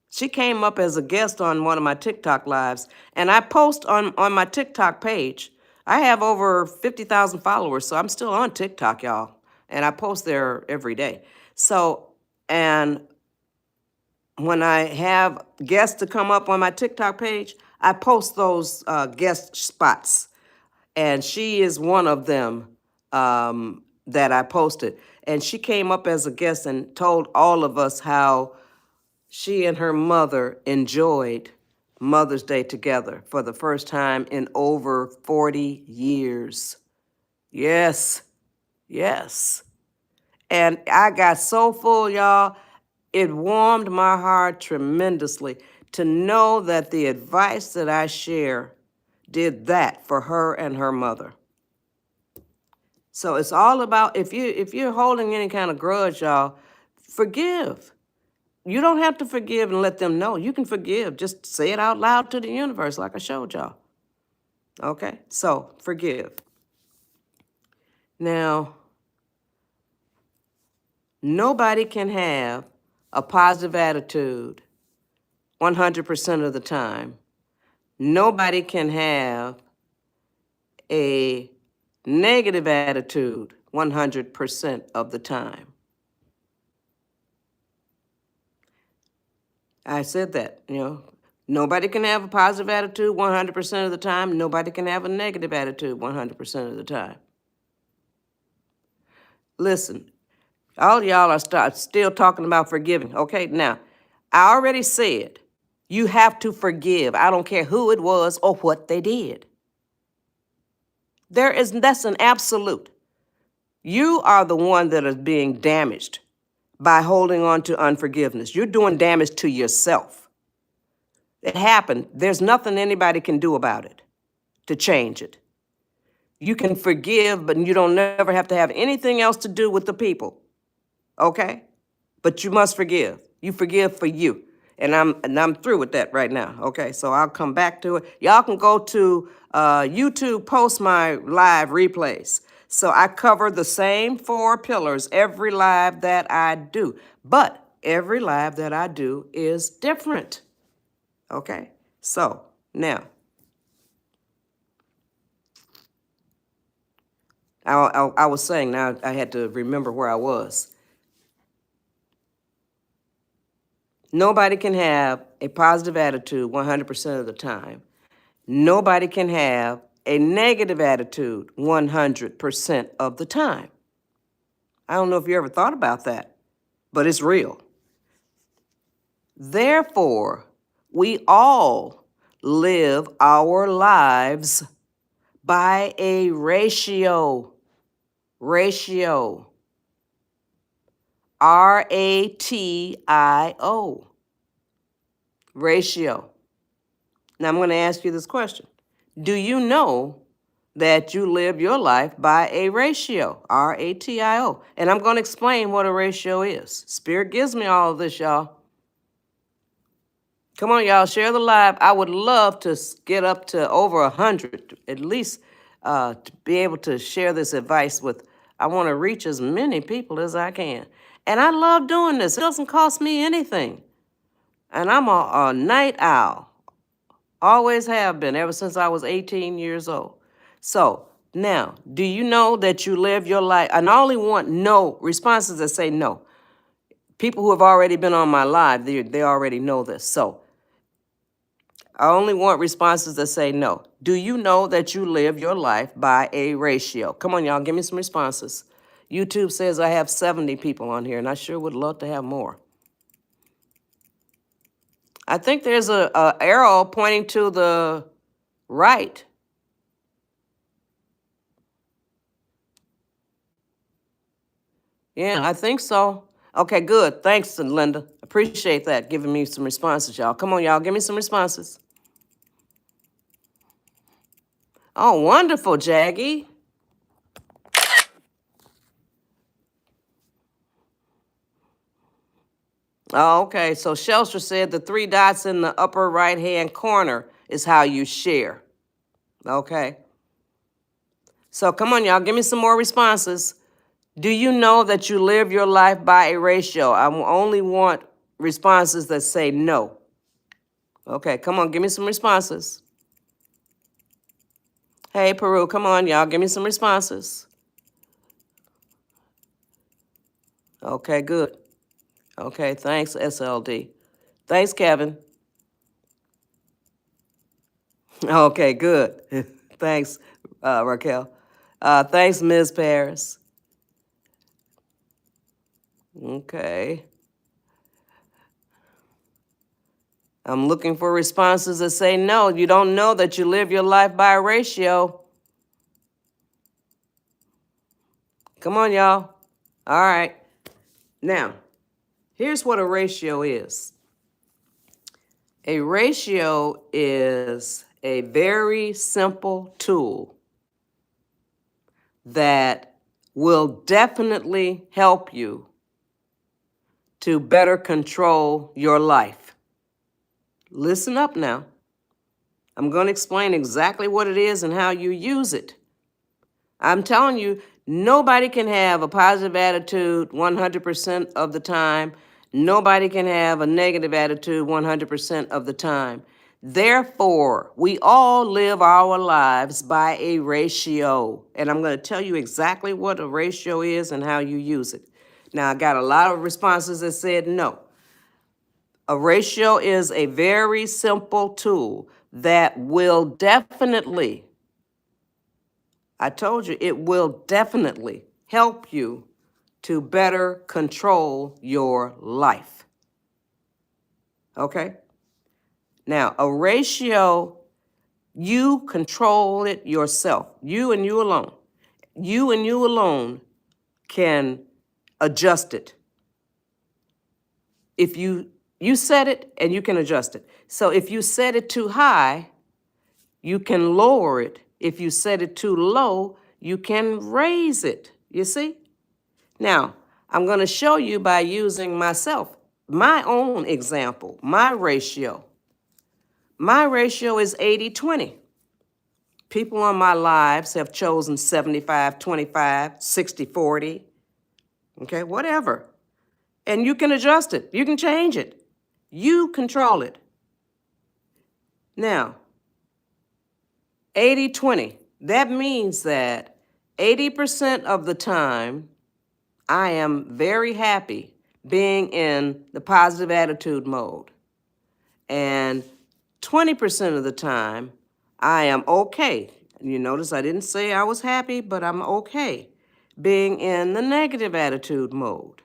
She came up as a guest on one of my TikTok lives, and I post on my TikTok page. I have over 50,000 followers, so I'm still on TikTok, y'all, and I post there every day. So, and when I have guests to come up on my TikTok page, I post those guest spots, and she is one of them that I posted. And she came up as a guest and told all of us how she and her mother enjoyed Mother's Day together for the first time in over 40 years. Yes, yes. And I got so full, y'all, it warmed my heart tremendously to know that the advice that I share did that for her and her mother. So it's all about, if you're holding any kind of grudge, y'all, forgive. You don't have to forgive and let them know. You can forgive. Just say it out loud to the universe like I showed y'all. Okay? So, forgive. Now, nobody can have a positive attitude 100% of the time. Nobody can have a negative attitude 100% of the time. I said that, nobody can have a positive attitude 100% of the time. Nobody can have a negative attitude 100% of the time. Listen, all y'all are still talking about forgiving. Okay, now, I already said you have to forgive. I don't care who it was or what they did. That's an absolute. You are the one that is being damaged by holding on to unforgiveness. You're doing damage to yourself. It happened. There's nothing anybody can do about it to change it. You can forgive, but you don't never have to have anything else to do with the people. Okay? But you must forgive. You forgive for you. And I'm through with that right now. Okay, so I'll come back to it. Y'all can go to YouTube, post my live replays. So I cover the same 4 pillars every live that I do. But every live that I do is different. Okay, so now, I was saying, now I had to remember where I was. Nobody can have a positive attitude 100% of the time. Nobody can have a negative attitude 100% of the time. I don't know if you ever thought about that, but it's real. Therefore, we all live our lives by a ratio. Ratio. RATIO. Ratio. Now I'm going to ask you this question. Do you know that you live your life by a ratio? RATIO. And I'm going to explain what a ratio is. Spirit gives me all of this, y'all. Come on, y'all, share the live. I would love to get up to over 100, at least to be able to share this advice with. I want to reach as many people as I can. And I love doing this. It doesn't cost me anything. And I'm a night owl. Always have been, ever since I was 18 years old. So now, do you know that you live your life? And I only want no responses that say no. People who have already been on my live, they already know this. So I only want responses that say no. Do you know that you live your life by a ratio? Come on, y'all, give me some responses. YouTube says I have 70 people on here, and I sure would love to have more. I think there's a arrow pointing to the right. Yeah, I think so. Okay, good. Thanks, Linda. Appreciate that, giving me some responses, y'all. Come on, y'all, give me some responses. Oh, wonderful, Jaggy. Oh, okay, so Shelstra said the 3 dots in the upper right-hand corner is how you share. Okay. So come on, y'all, give me some more responses. Do you know that you live your life by a ratio? I only want responses that say no. Okay, come on, give me some responses. Hey, Peru, come on, y'all, give me some responses. Okay, good. Okay, thanks, SLD. Thanks, Kevin. Okay, good. Thanks, Raquel. Thanks, Ms. Paris. Okay. I'm looking for responses that say no. You don't know that you live your life by a ratio. Come on, y'all. All right. Now, here's what a ratio is. A ratio is a very simple tool that will definitely help you to better control your life. Listen up now. I'm going to explain exactly what it is and how you use it. I'm telling you, nobody can have a positive attitude 100% of the time. Nobody can have a negative attitude 100% of the time. Therefore, we all live our lives by a ratio. And I'm going to tell you exactly what a ratio is and how you use it. Now, I got a lot of responses that said no. A ratio is a very simple tool that will definitely, I told you, it will definitely help you to better control your life. Okay? Now, a ratio, you control it yourself. You and you alone. You and you alone can adjust it. If you set it and you can adjust it. So if you set it too high, you can lower it. If you set it too low, you can raise it. You see? Now, I'm going to show you by using myself, my own example, my ratio. My ratio is 80-20. People on my lives have chosen 75-25, 60-40, okay, whatever. And you can adjust it. You can change it. You control it. Now, 80-20, that means that 80% of the time, I am very happy being in the positive attitude mode. And 20% of the time, I am okay. You notice I didn't say I was happy, but I'm okay being in the negative attitude mode.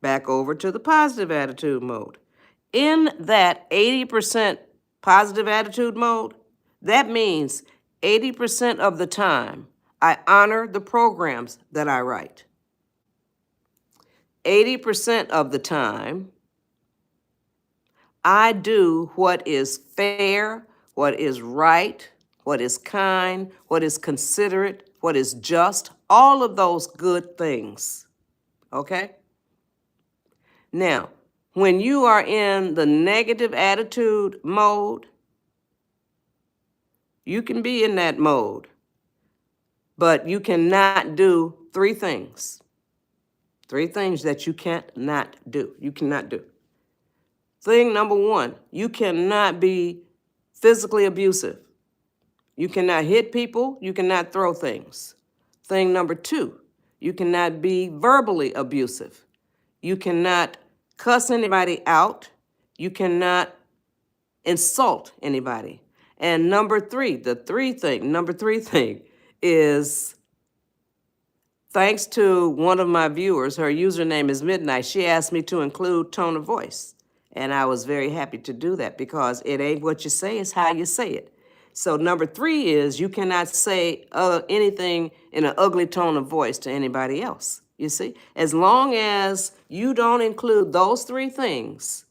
Back over to the positive attitude mode. In that 80% positive attitude mode, that means 80% of the time, I honor the programs that I write. 80% of the time, I do what is fair, what is right, what is kind, what is considerate, what is just, all of those good things. Okay? Now, when you are in the negative attitude mode, you can be in that mode, but you cannot do 3 things. 3 things that you cannot do. You cannot do. Thing number 1, you cannot be physically abusive. You cannot hit people. You cannot throw things. Thing number 2, you cannot be verbally abusive. You cannot cuss anybody out. You cannot insult anybody. And number 3, number 3 thing is, thanks to one of my viewers, her username is Midnight, she asked me to include tone of voice. And I was very happy to do that because it ain't what you say, it's how you say it. So number 3 is you cannot say anything in an ugly tone of voice to anybody else. You see, as long as you don't include those 3 things,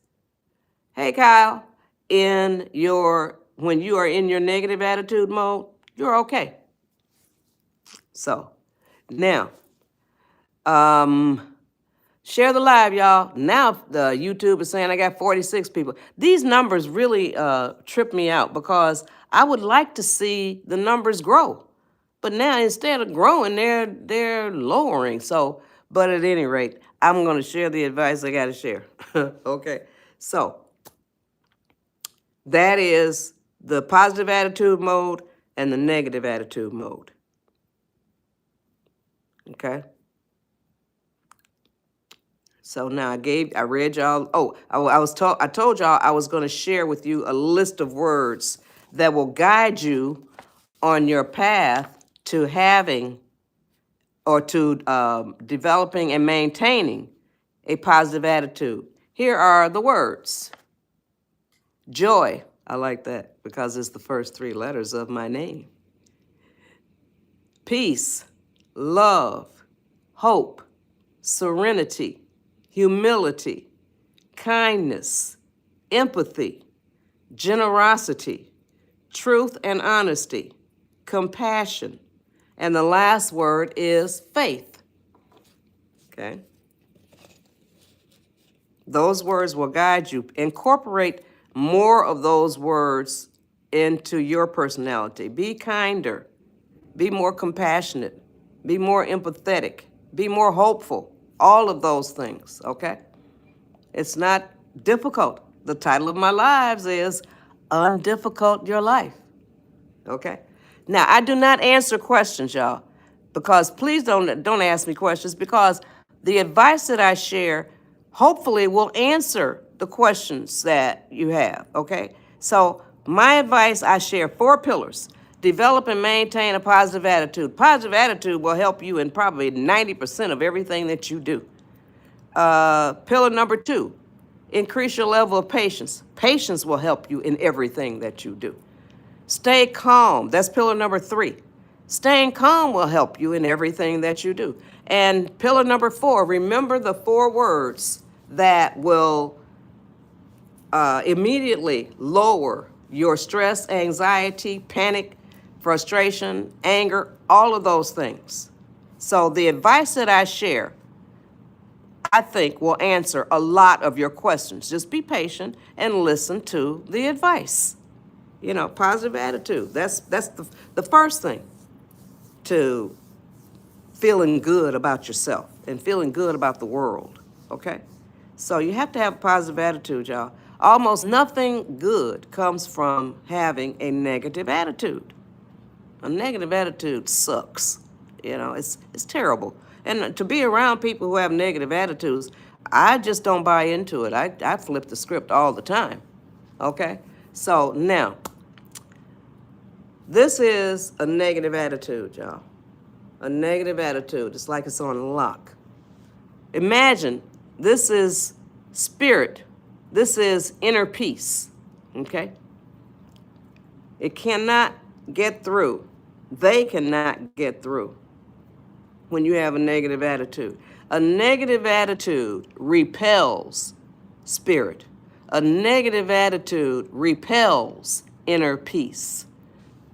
hey Kyle, when you are in your negative attitude mode, you're okay. So now, share the live, y'all. Now the YouTube is saying I got 46 people. These numbers really trip me out because I would like to see the numbers grow. But now instead of growing, they're lowering. So, but at any rate, I'm going to share the advice I got to share. Okay. So that is the positive attitude mode and the negative attitude mode. Okay. So now I read y'all. Oh, I told y'all I was going to share with you a list of words that will guide you on your path to having or to developing and maintaining a positive attitude. Here are the words. Joy. I like that because it's the first 3 letters of my name. Peace, love, hope, serenity, humility, kindness, empathy, generosity, truth and honesty, compassion, and the last word is faith. Okay? Those words will guide you. Incorporate more of those words into your personality. Be kinder. Be more compassionate. Be more empathetic. Be more hopeful. All of those things, okay? It's not difficult. The title of my lives is Undifficult Your Life, okay? Now, I do not answer questions, y'all, because please don't ask me questions, because the advice that I share hopefully will answer the questions that you have, okay? So my advice, I share 4 pillars. Develop and maintain a positive attitude. Positive attitude will help you in probably 90% of everything that you do. Pillar number 2, increase your level of patience. Patience will help you in everything that you do. Stay calm. That's pillar number 3. Staying calm will help you in everything that you do. And pillar number 4, remember the 4 words that will immediately lower your stress, anxiety, panic, frustration, anger, all of those things. So the advice that I share, I think, will answer a lot of your questions. Just be patient and listen to the advice. You know, positive attitude. That's the first thing to feeling good about yourself and feeling good about the world, okay? So you have to have a positive attitude, y'all. Almost nothing good comes from having a negative attitude. A negative attitude sucks. You know, it's terrible. And to be around people who have negative attitudes, I just don't buy into it. I flip the script all the time, okay? So now, this is a negative attitude, y'all. A negative attitude. It's like it's on lock. Imagine this is spirit. This is inner peace, okay? It cannot get through. They cannot get through when you have a negative attitude. A negative attitude repels spirit. A negative attitude repels inner peace.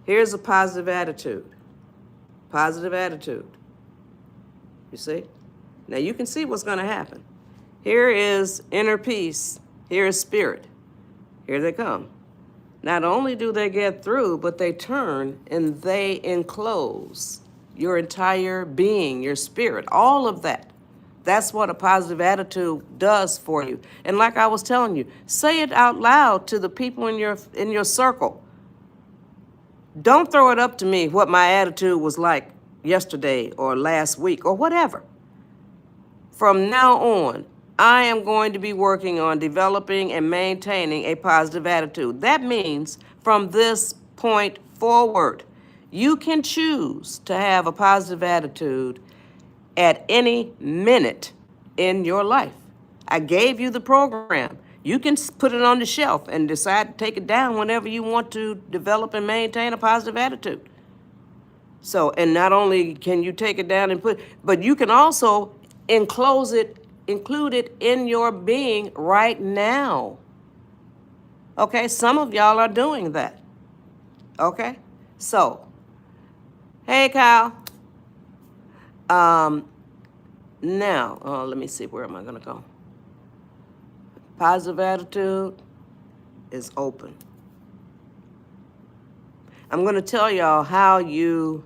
Here's a positive attitude. Positive attitude. You see? Now you can see what's going to happen. Here is inner peace. Here is spirit. Here they come. Not only do they get through, but they turn and they enclose your entire being, your spirit, all of that. That's what a positive attitude does for you. And like I was telling you, say it out loud to the people in your circle. Don't throw it up to me what my attitude was like yesterday or last week or whatever. From now on, I am going to be working on developing and maintaining a positive attitude. That means from this point forward, you can choose to have a positive attitude at any minute in your life. I gave you the program. You can put it on the shelf and decide to take it down whenever you want to develop and maintain a positive attitude. So, and not only can you take it down and but you can also include it in your being right now. Okay, some of y'all are doing that. Okay, so, hey Kyle. Now, let me see, where am I gonna go? Positive attitude is open. I'm gonna tell y'all how you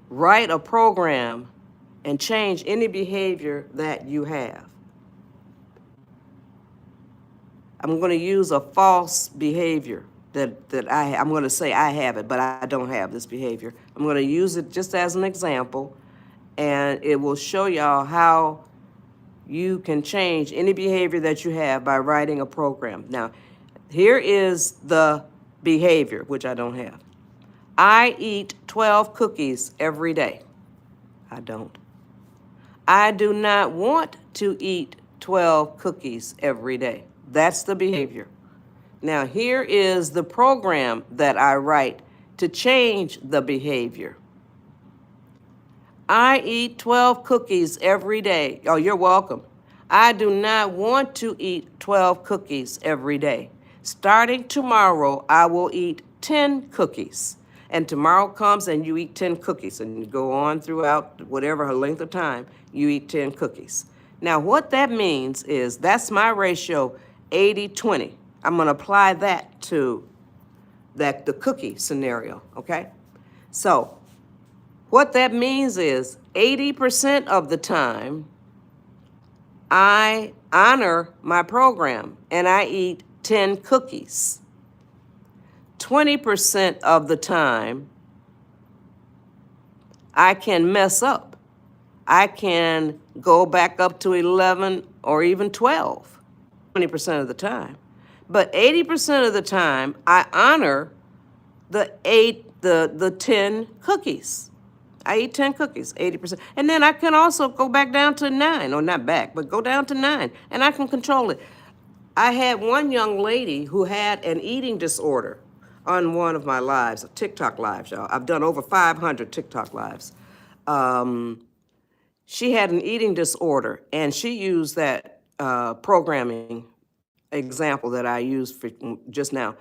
write a program and change any behavior that you have. I'm going to use a false behavior that I'm going to say I have it, but I don't have this behavior. I'm going to use it just as an example, and it will show y'all how you can change any behavior that you have by writing a program. Now, here is the behavior, which I don't have. I eat 12 cookies every day. I don't. I do not want to eat 12 cookies every day. That's the behavior. Now, here is the program that I write to change the behavior. I eat 12 cookies every day. Oh, you're welcome. I do not want to eat 12 cookies every day. Starting tomorrow, I will eat 10 cookies. And tomorrow comes and you eat 10 cookies, and you go on throughout whatever length of time, you eat 10 cookies. Now, what that means is that's my ratio, 80-20. I'm going to apply that to the cookie scenario, okay? So what that means is 80% of the time, I honor my program and I eat 10 cookies. 20% of the time, I can mess up. I can go back up to 11 or even 12, 20% of the time. But 80% of the time, I honor the 10 cookies. I eat 10 cookies, 80%. And then I can also go back down to 9, or not back, but go down to 9, and I can control it. I had one young lady who had an eating disorder on one of my lives, TikTok lives, y'all. I've done over 500 TikTok lives. She had an eating disorder, and she used that programming example that I used for just now.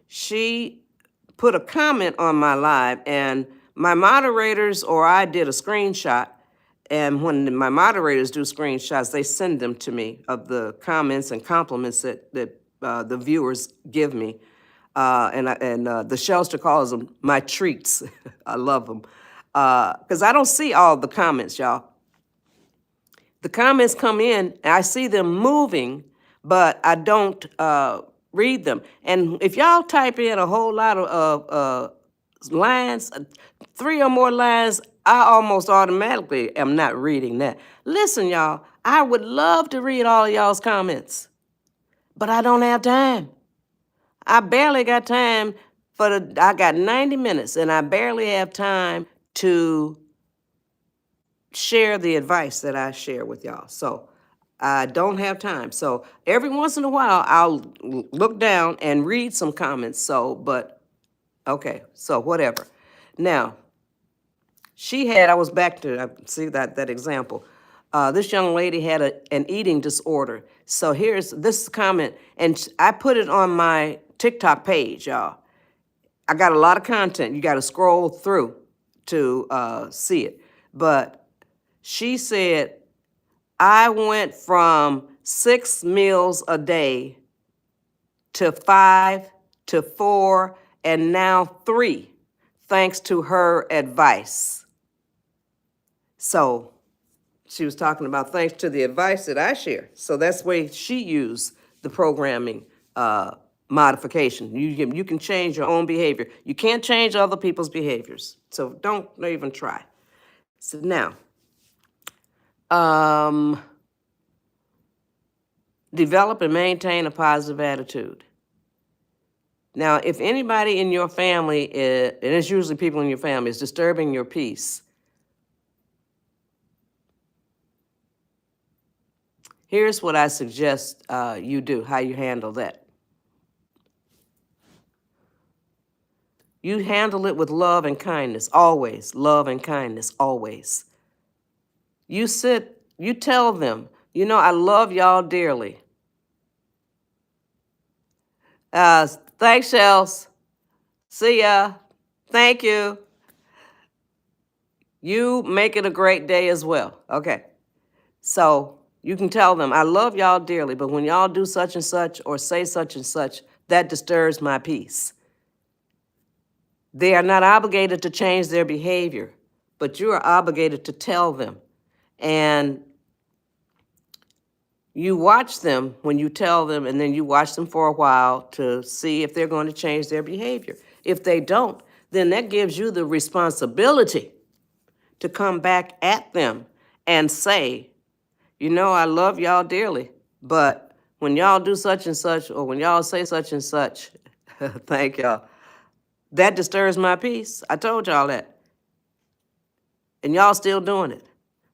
She put a comment on my live, and my moderators or I did a screenshot, and when my moderators do screenshots, they send them to me of the comments and compliments that the viewers give me. And the Shelster calls them my treats. I love them. Because I don't see all the comments, y'all. The comments come in, and I see them moving, but I don't read them. And if y'all type in a whole lot of lines, 3 or more lines, I almost automatically am not reading that. Listen, y'all, I would love to read all of y'all's comments, but I don't have time. I barely got time I got 90 minutes, and I barely have time to share the advice that I share with y'all. So I don't have time. So every once in a while, I'll look down and read some comments. So, but okay, so whatever. Now, I was back to, see that example. This young lady had an eating disorder. So here's this comment, and I put it on my TikTok page, y'all. I got a lot of content. You got to scroll through to see it. But she said, I went from 6 meals a day to 5 to 4 and now 3, thanks to her advice. So she was talking about thanks to the advice that I share. So that's the way she used the programming modification. You can change your own behavior. You can't change other people's behaviors. So don't even try. So now, develop and maintain a positive attitude. Now, if anybody in your family, and it's usually people in your family, is disturbing your peace, here's what I suggest you do, how you handle that. You handle it with love and kindness, always. Love and kindness, always. You tell them, I love y'all dearly. Thanks, Shells. See ya. Thank you. You make it a great day as well. Okay. So you can tell them, I love y'all dearly, but when y'all do such and such or say such and such, that disturbs my peace. They are not obligated to change their behavior, but you are obligated to tell them. And you watch them when you tell them, and then you watch them for a while to see if they're going to change their behavior. If they don't, then that gives you the responsibility to come back at them and say, I love y'all dearly, but when y'all do such and such, or when y'all say such and such, thank y'all, that disturbs my peace. I told y'all that. And y'all still doing it.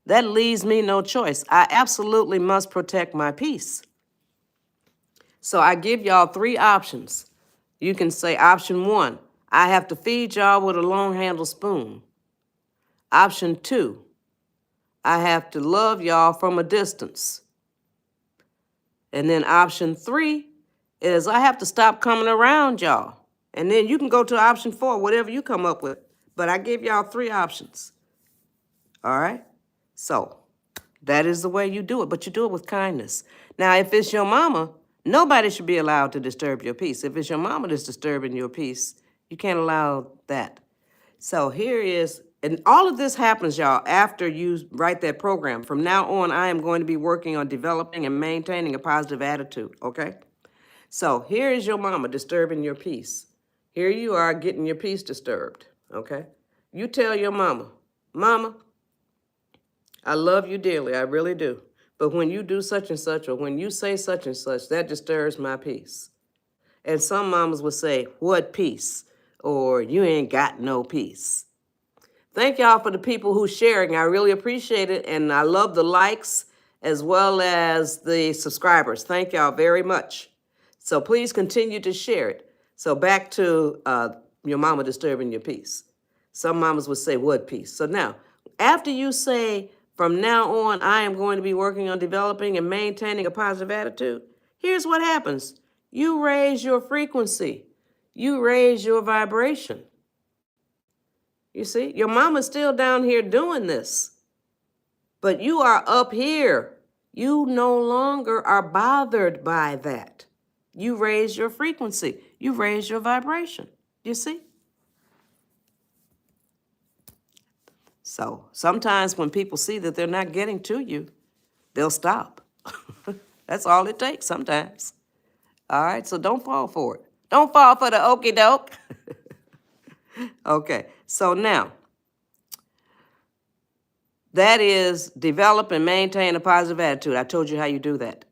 That leaves me no choice. I absolutely must protect my peace. So I give y'all 3 options. You can say option 1, I have to feed y'all with a long-handled spoon. Option 2, I have to love y'all from a distance. And then option 3 is I have to stop coming around y'all. And then you can go to option 4, whatever you come up with. But I give y'all 3 options. All right? So that is the way you do it, but you do it with kindness. Now, if it's your mama, nobody should be allowed to disturb your peace. If it's your mama that's disturbing your peace, you can't allow that. So here is, and all of this happens, y'all, after you write that program. From now on, I am going to be working on developing and maintaining a positive attitude, okay? So here is your mama disturbing your peace. Here you are getting your peace disturbed, okay? You tell your mama, Mama, I love you dearly, I really do. But when you do such and such, or when you say such and such, that disturbs my peace. And some mamas would say, what peace? Or you ain't got no peace. Thank y'all for the people who's sharing. I really appreciate it. And I love the likes as well as the subscribers. Thank y'all very much. So please continue to share it. So back to your mama disturbing your peace. Some mamas would say, what peace? So now, after you say, from now on, I am going to be working on developing and maintaining a positive attitude, here's what happens. You raise your frequency. You raise your vibration. You see, your mama's still down here doing this, but you are up here. You no longer are bothered by that. You raise your frequency. You raise your vibration. You see? So sometimes when people see that they're not getting to you, they'll stop. That's all it takes sometimes. All right, so don't fall for it. Don't fall for the okie doke. Okay, so now, that is develop and maintain a positive attitude. I told you how you do that.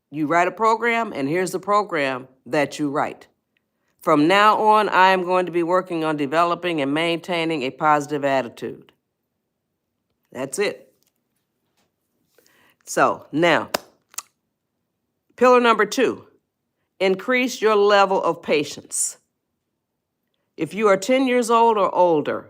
You write a program, and here's the program that you write. From now on, I am going to be working on developing and maintaining a positive attitude. That's it. So now, pillar number 2, increase your level of patience. If you are 10 years old or older,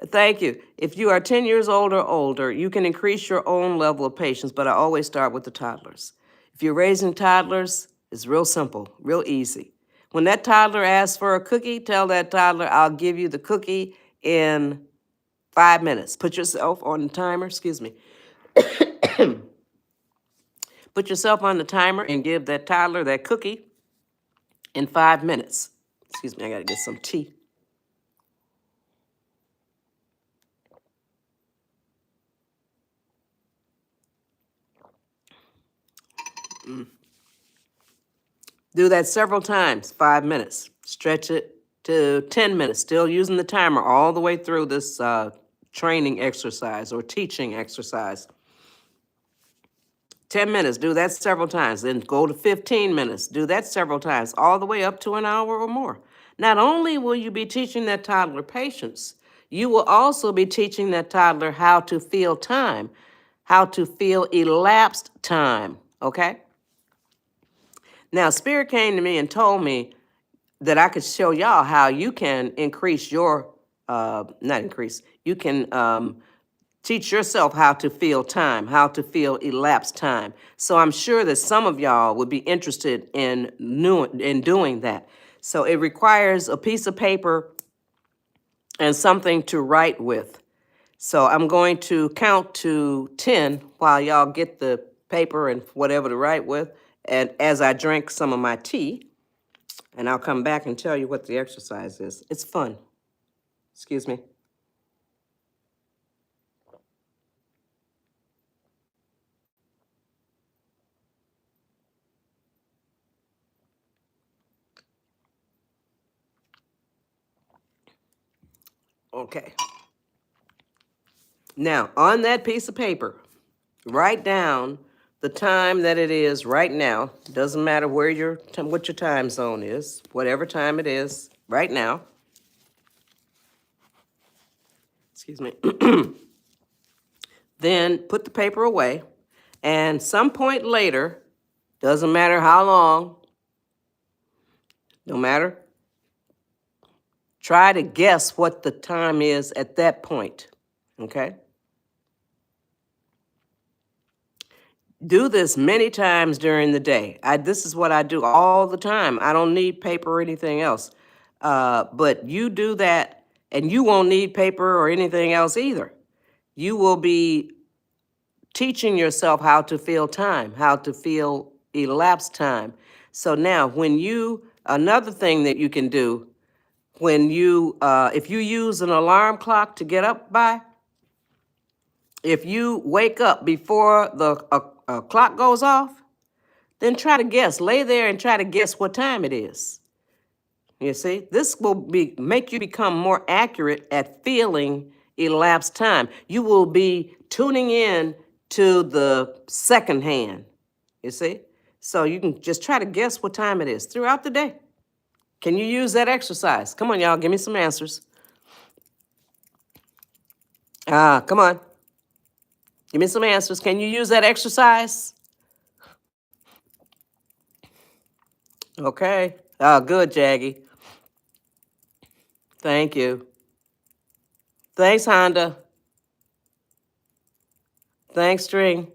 thank you. If you are 10 years old or older, you can increase your own level of patience, but I always start with the toddlers. If you're raising toddlers, it's real simple, real easy. When that toddler asks for a cookie, tell that toddler, I'll give you the cookie in 5 minutes. Put yourself on the timer, excuse me. Put yourself on the timer and give that toddler that cookie in 5 minutes. Excuse me, I gotta get some tea. Do that several times, 5 minutes. Stretch it to 10 minutes, still using the timer all the way through this training exercise or teaching exercise. 10 minutes, do that several times. Then go to 15 minutes, do that several times, all the way up to an hour or more. Not only will you be teaching that toddler patience, you will also be teaching that toddler how to feel time, how to feel elapsed time, okay? Now, Spirit came to me and told me that I could show y'all how you can increase your, not increase, you can teach yourself how to feel time, how to feel elapsed time. So I'm sure that some of y'all would be interested in doing that. So it requires a piece of paper and something to write with. So I'm going to count to 10 while y'all get the paper and whatever to write with, and as I drink some of my tea, and I'll come back and tell you what the exercise is. It's fun. Excuse me. Okay. Now, on that piece of paper, write down the time that it is right now. Doesn't matter where what your time zone is, whatever time it is right now. Excuse me. Then put the paper away, and some point later, doesn't matter how long, no matter, try to guess what the time is at that point, okay? Do this many times during the day. This is what I do all the time. I don't need paper or anything else. But you do that, and you won't need paper or anything else either. You will be teaching yourself how to feel time, how to feel elapsed time. So now, another thing that you can do, if you use an alarm clock to get up by, if you wake up before the clock goes off, then try to guess. Lay there and try to guess what time it is. You see, this will make you become more accurate at feeling elapsed time. You will be tuning in to the second hand, you see? So you can just try to guess what time it is throughout the day. Can you use that exercise? Come on, y'all, give me some answers. Come on. Give me some answers. Can you use that exercise? Okay. Good, Jaggy. Thank you. Thanks, Honda. Thanks, String.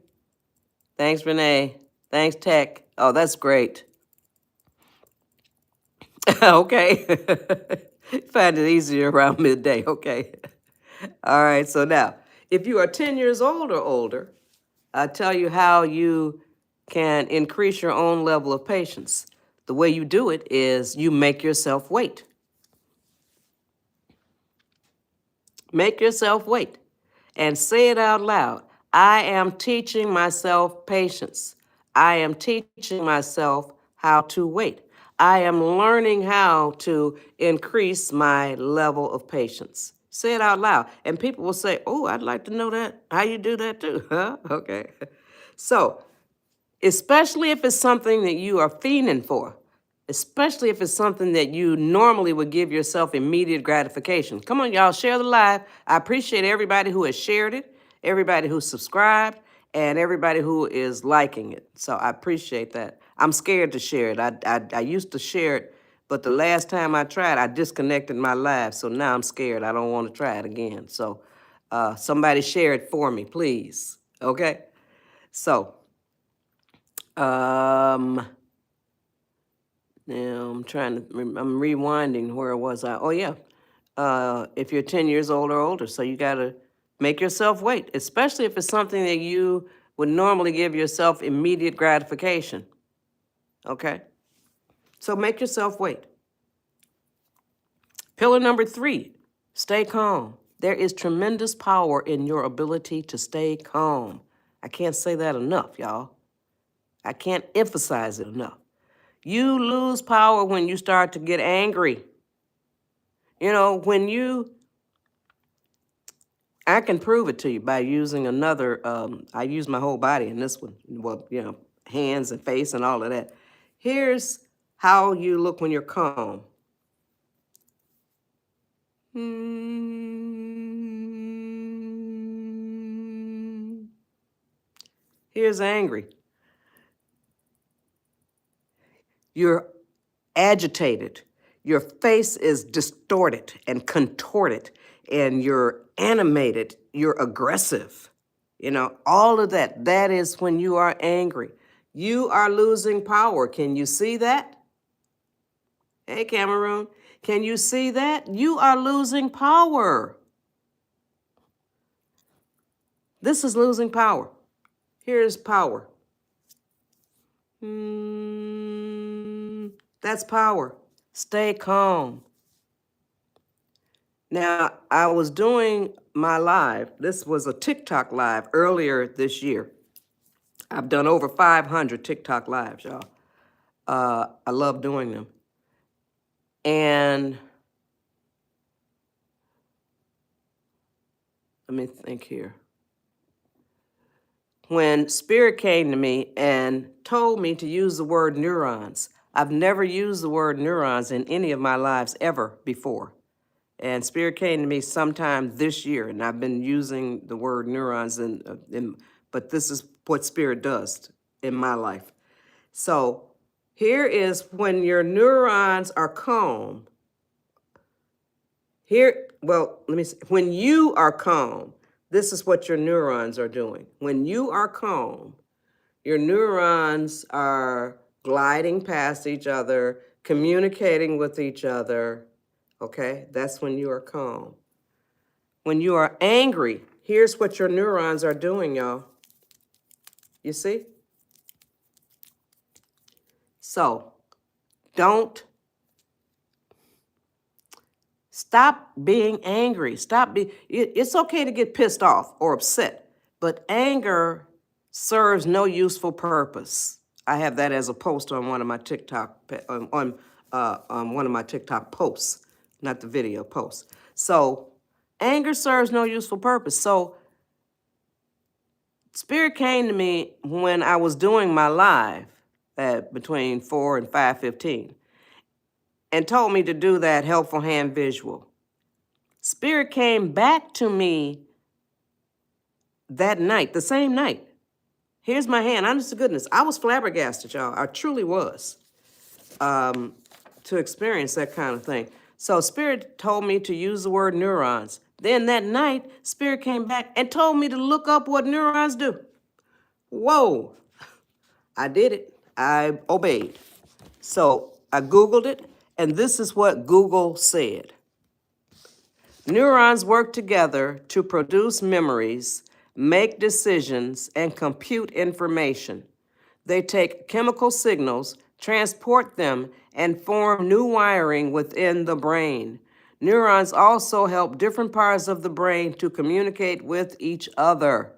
Thanks, Renee. Thanks, Tech. Oh, that's great. Okay. Find it easier around midday. Okay. All right. So now, if you are 10 years old or older, I tell you how you can increase your own level of patience. The way you do it is you make yourself wait. Make yourself wait and say it out loud. I am teaching myself patience. I am teaching myself how to wait. I am learning how to increase my level of patience. Say it out loud. And people will say, oh, I'd like to know that. How you do that too, huh? Okay. So, especially if it's something that you are fiending for, especially if it's something that you normally would give yourself immediate gratification. Come on, y'all, share the live. I appreciate everybody who has shared it, everybody who subscribed, and everybody who is liking it. So I appreciate that. I'm scared to share it. I used to share it, but the last time I tried, I disconnected my live. So now I'm scared. I don't want to try it again. So somebody share it for me, please. Okay? So, now I'm I'm rewinding. Where was I? Oh, yeah. If you're 10 years old or older, so you got to make yourself wait, especially if it's something that you would normally give yourself immediate gratification. Okay? So make yourself wait. Pillar number 3, stay calm. There is tremendous power in your ability to stay calm. I can't say that enough, y'all. I can't emphasize it enough. You lose power when you start to get angry. You know, I can prove it to you by using another, I use my whole body in this one. Well, you know, hands and face and all of that. Here's how you look when you're calm. Here's angry. You're agitated. Your face is distorted and contorted, and you're animated. You're aggressive. You know, all of that. That is when you are angry. You are losing power. Can you see that? Hey, Cameroon. Can you see that? You are losing power. This is losing power. Here's power. That's power. Stay calm. Now, I was doing my live. This was a TikTok live earlier this year. I've done over 500 TikTok lives, y'all. I love doing them. And let me think here. When Spirit came to me and told me to use the word neurons, I've never used the word neurons in any of my lives ever before. And Spirit came to me sometime this year, and I've been using the word neurons, but this is what Spirit does in my life. So here is when your neurons are calm. Let me see. When you are calm, this is what your neurons are doing. When you are calm, your neurons are gliding past each other, communicating with each other. Okay, that's when you are calm. When you are angry, here's what your neurons are doing, y'all. You see? So, stop being angry. It's okay to get pissed off or upset, but anger serves no useful purpose. I have that as a post on one of my TikTok, on one of my TikTok posts, not the video posts. So, anger serves no useful purpose. So, Spirit came to me when I was doing my live at between 4 and 5:15 and told me to do that helpful hand visual. Spirit came back to me that night, the same night. Here's my hand. Honest to goodness, I was flabbergasted, y'all. I truly was, to experience that kind of thing. So Spirit told me to use the word neurons. Then that night, Spirit came back and told me to look up what neurons do. Whoa. I did it. I obeyed. So I Googled it, and this is what Google said. Neurons work together to produce memories, make decisions, and compute information. They take chemical signals, transport them, and form new wiring within the brain. Neurons also help different parts of the brain to communicate with each other.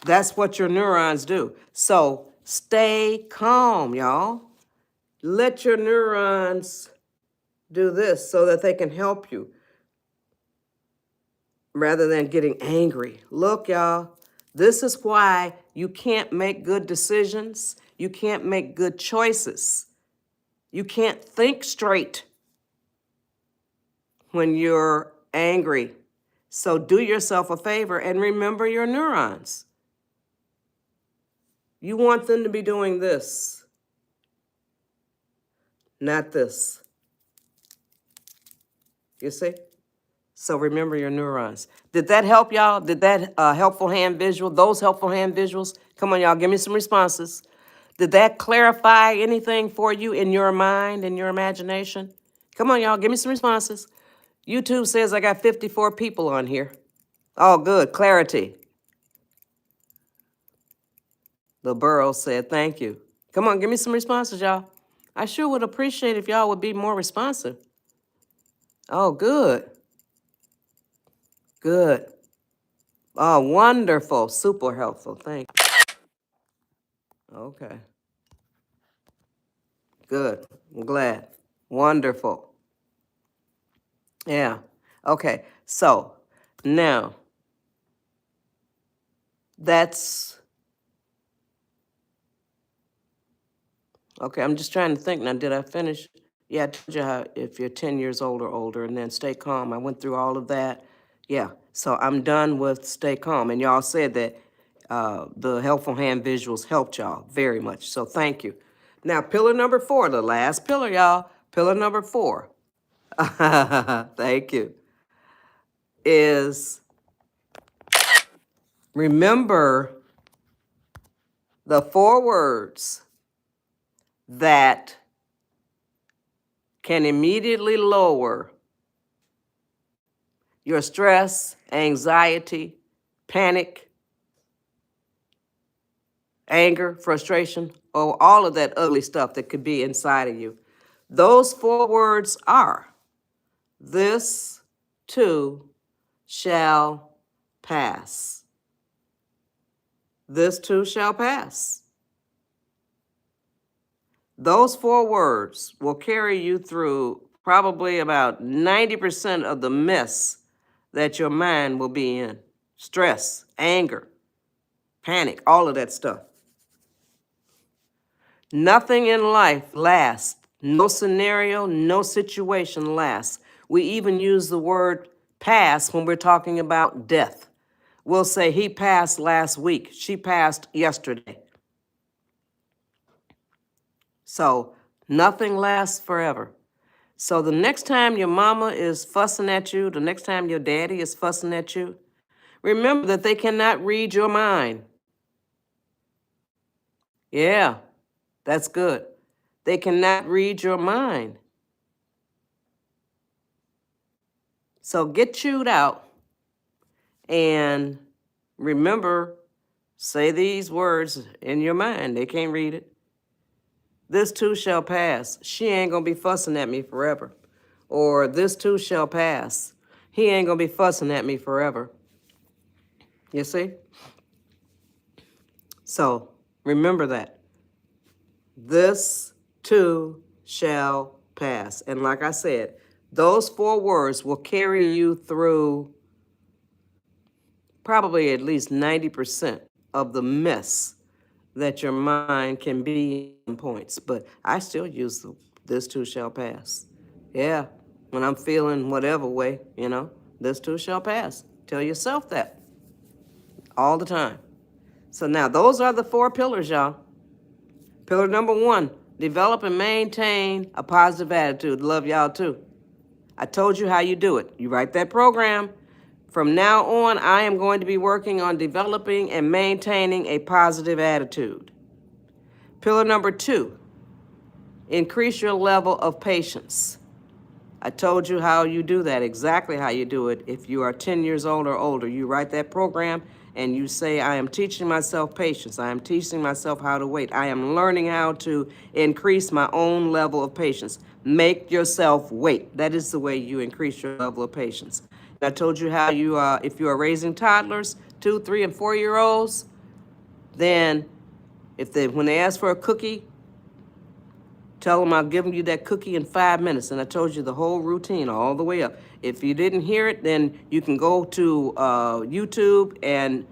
That's what your neurons do. So stay calm, y'all. Let your neurons do this so that they can help you rather than getting angry. Look, y'all, this is why you can't make good decisions. You can't make good choices. You can't think straight when you're angry. So do yourself a favor and remember your neurons. You want them to be doing this, not this. You see? So remember your neurons. Did that help y'all? Did that helpful hand visual, those helpful hand visuals? Come on, y'all, give me some responses. Did that clarify anything for you in your mind, in your imagination? Come on, y'all, give me some responses. YouTube says I got 54 people on here. Oh, good, clarity. The Burrow said, thank you. Come on, give me some responses, y'all. I sure would appreciate if y'all would be more responsive. Oh, good. Good. Oh, wonderful. Super helpful. Thank you. Okay. Good. I'm glad. Wonderful. Yeah. Okay. So now that's okay. I'm just trying to think now. Did I finish? Yeah, I told you how if you're 10 years old or older, and then stay calm. I went through all of that. Yeah. So I'm done with stay calm. And y'all said that the helpful hand visuals helped y'all very much. So thank you. Now, pillar number 4, the last pillar, y'all. Pillar number 4. Thank you. Is remember the 4 words that can immediately lower your stress, anxiety, panic, anger, frustration, or all of that ugly stuff that could be inside of you. Those 4 words are, this too shall pass. This too shall pass. Those 4 words will carry you through probably about 90% of the mess that your mind will be in. Stress, anger, panic, all of that stuff. Nothing in life lasts. No scenario, no situation lasts. We even use the word pass when we're talking about death. We'll say he passed last week. She passed yesterday. So nothing lasts forever. So the next time your mama is fussing at you, the next time your daddy is fussing at you, remember that they cannot read your mind. Yeah, that's good. They cannot read your mind. So get chewed out and remember, say these words in your mind. They can't read it. This too shall pass. She ain't gonna be fussing at me forever. Or this too shall pass. He ain't gonna be fussing at me forever. You see? So remember that. This too shall pass. And like I said, those 4 words will carry you through probably at least 90% of the mess that your mind can be in points. But I still use this too shall pass. Yeah, when I'm feeling whatever way, this too shall pass. Tell yourself that all the time. So now those are the 4 pillars, y'all. Pillar number 1, develop and maintain a positive attitude. Love y'all too. I told you how you do it. You write that program. From now on, I am going to be working on developing and maintaining a positive attitude. Pillar number 2, increase your level of patience. I told you how you do that, exactly how you do it. If you are 10 years old or older, you write that program and you say, I am teaching myself patience. I am teaching myself how to wait. I am learning how to increase my own level of patience. Make yourself wait. That is the way you increase your level of patience. And I told you how you, if you are raising toddlers, 2, 3, and 4-year-olds, then when they ask for a cookie, tell them I'll give you that cookie in 5 minutes. And I told you the whole routine all the way up. If you didn't hear it, then you can go to YouTube and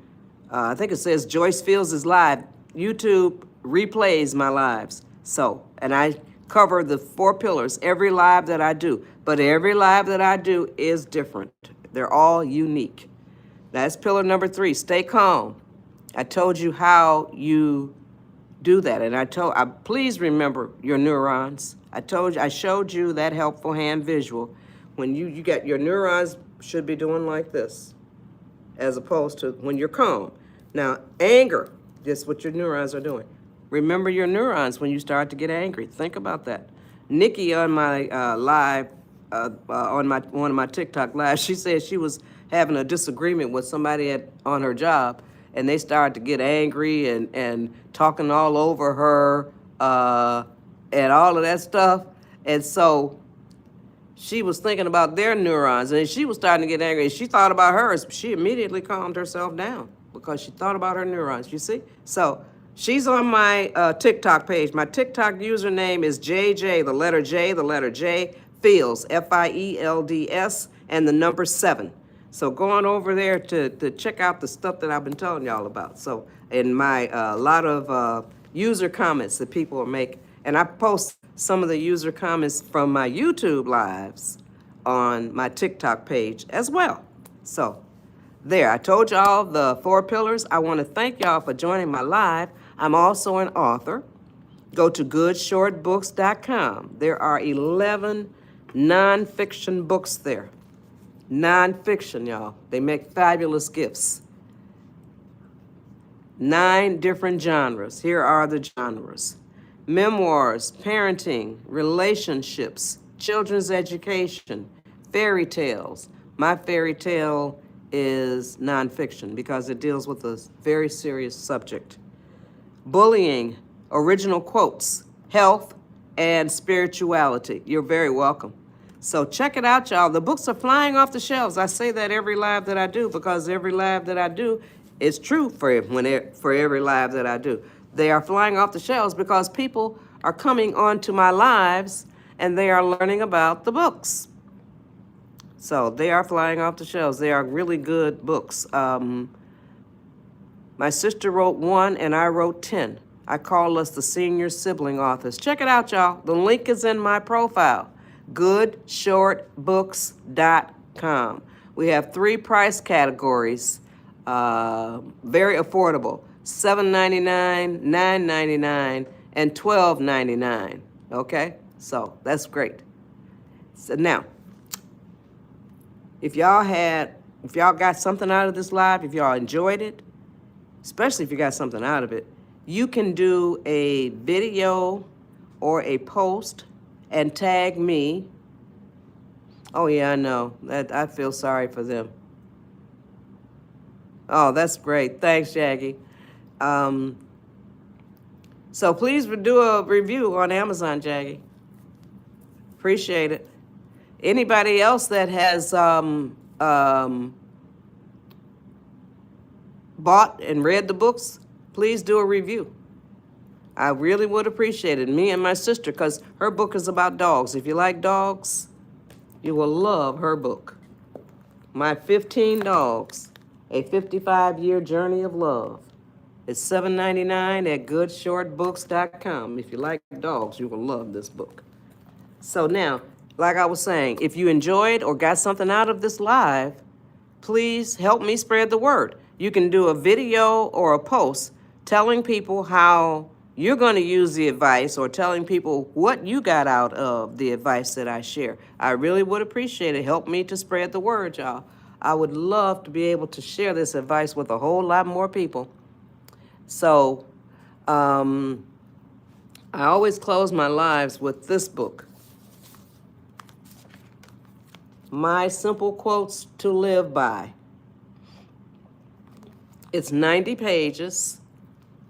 I think it says Joyce Fields is live. YouTube replays my lives. So, and I cover the 4 pillars every live that I do. But every live that I do is different. They're all unique. That's pillar number 3, stay calm. I told you how you do that. And please remember your neurons. I showed you that helpful hand visual. When you got your neurons should be doing like this, as opposed to when you're calm. Now, anger, just what your neurons are doing. Remember your neurons when you start to get angry. Think about that. Nikki on my live, on one of my TikTok lives, she said she was having a disagreement with somebody on her job, and they started to get angry and talking all over her and all of that stuff. And so she was thinking about their neurons, and she was starting to get angry. And she thought about hers. She immediately calmed herself down because she thought about her neurons, you see? So She's on my TikTok page. My TikTok username is JJ, the letter J, Fields, Fields, and the number 7. So going over there to check out the stuff that I've been telling y'all about. So in my lot of user comments that people make, and I post some of the user comments from my YouTube lives on my TikTok page as well. So there, I told y'all the 4 pillars. I want to thank y'all for joining my live. I'm also an author. Go to goodshortbooks.com. There are 11 nonfiction books there. Nonfiction, y'all. They make fabulous gifts. 9 different genres. Here are the genres: memoirs, parenting, relationships, children's education, fairy tales. My fairy tale is nonfiction because it deals with a very serious subject. Bullying, original quotes, health, and spirituality. You're very welcome. So check it out, y'all. The books are flying off the shelves. I say that every live that I do because every live that I do is true for every live that I do. They are flying off the shelves because people are coming onto my lives and they are learning about the books. So they are flying off the shelves. They are really good books. My sister wrote 1 and I wrote 10. I call us the senior sibling authors. Check it out, y'all. The link is in my profile, goodshortbooks.com. We have 3 price categories, very affordable, $7.99, $9.99, and $12.99. Okay, so that's great. So now, if y'all got something out of this live, if y'all enjoyed it, especially if you got something out of it, you can do a video or a post and tag me. Oh yeah, I know. I feel sorry for them. Oh, that's great. Thanks, Jackie. So please do a review on Amazon, Jackie. Appreciate it. Anybody else that has bought and read the books, please do a review. I really would appreciate it. Me and my sister, because her book is about dogs. If you like dogs, you will love her book. My 15 Dogs, a 55-year journey of love. It's $7.99 at goodshortbooks.com. If you like dogs, you will love this book. So now, like I was saying, if you enjoyed or got something out of this live, please help me spread the word. You can do a video or a post telling people how you're going to use the advice or telling people what you got out of the advice that I share. I really would appreciate it. Help me to spread the word, y'all. I would love to be able to share this advice with a whole lot more people. So I always close my lives with this book, My Simple Quotes to Live By. It's 90 pages.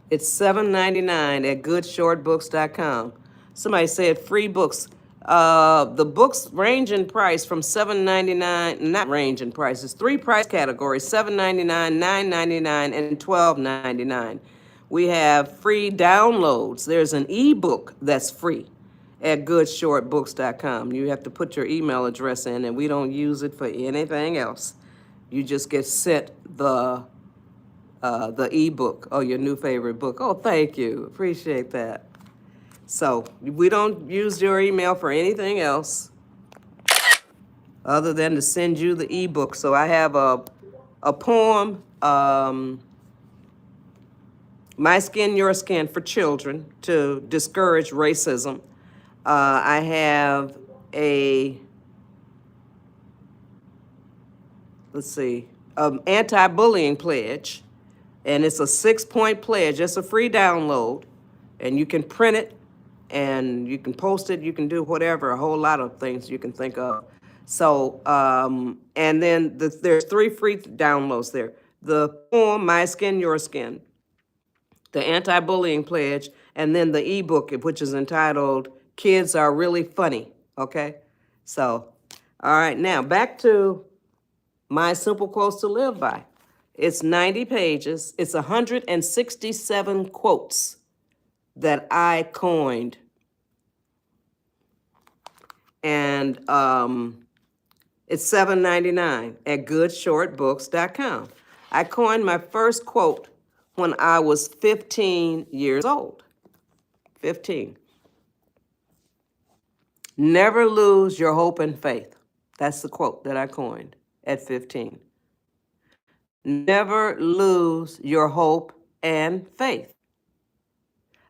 It's $7.99 at goodshortbooks.com. Somebody said free books. The books range in price from $7.99, not range in price, it's 3 price categories, $7.99, $9.99, and $12.99. We have free downloads. There's an ebook that's free at goodshortbooks.com. You have to put your email address in, and we don't use it for anything else. You just get sent the ebook or your new favorite book. Oh, thank you. Appreciate that. So we don't use your email for anything else other than to send you the ebook. So I have a poem, My Skin, Your Skin for children to discourage racism. I have a, anti-bullying pledge. And it's a 6-point pledge. It's a free download. And you can print it and you can post it. You can do whatever, a whole lot of things you can think of. So, and then there's 3 free downloads there. The poem, My Skin, Your Skin, the anti-bullying pledge, and then the ebook, which is entitled Kids Are Really Funny. Okay? So, all right, now back to My Simple Quotes to Live By. It's 90 pages. It's 167 quotes that I coined. And it's $7.99 at goodshortbooks.com. I coined my first quote when I was 15 years old. 15. Never lose your hope and faith. That's the quote that I coined at 15. Never lose your hope and faith.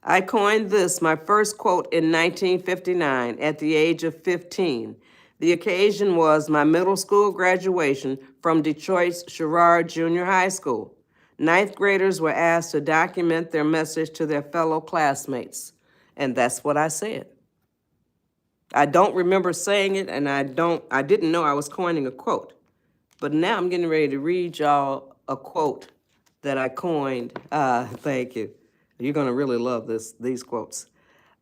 I coined this, my first quote, in 1959 at the age of 15. The occasion was my middle school graduation from Detroit's Sherrard Junior High School. Ninth graders were asked to document their message to their fellow classmates, and that's what I said. I don't remember saying it, and I didn't know I was coining a quote. But now I'm getting ready to read y'all a quote that I coined. Thank you. You're going to really love these quotes.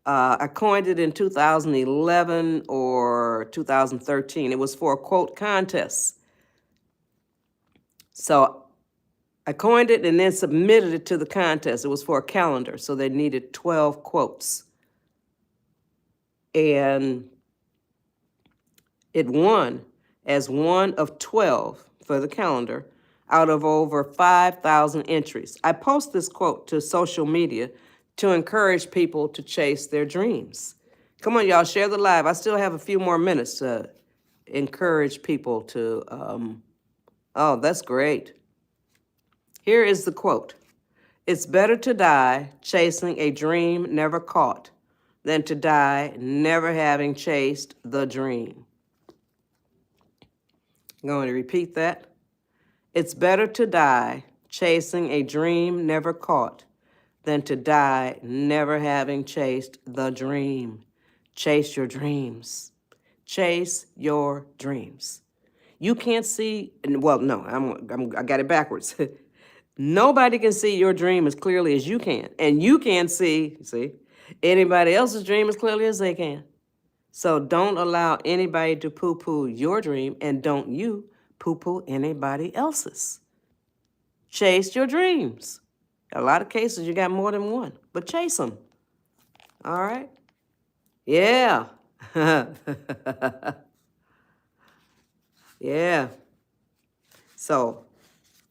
I coined it in 2011 or 2013. It was for a quote contest. So I coined it and then submitted it to the contest. It was for a calendar, so they needed 12 quotes. And it won as one of 12 for the calendar out of over 5,000 entries. I post this quote to social media to encourage people to chase their dreams. Come on, y'all, share the live. I still have a few more minutes to encourage people to, oh, that's great. Here is the quote. It's better to die chasing a dream never caught than to die never having chased the dream. I'm going to repeat that. It's better to die chasing a dream never caught than to die never having chased the dream. Chase your dreams. Chase your dreams. You can't see, well, no, I got it backwards. Nobody can see your dream as clearly as you can. And you can't see anybody else's dream as clearly as they can. So don't allow anybody to poo-poo your dream, and don't you poo-poo anybody else's. Chase your dreams. A lot of cases, you got more than one, but chase them. All right? Yeah. Yeah. So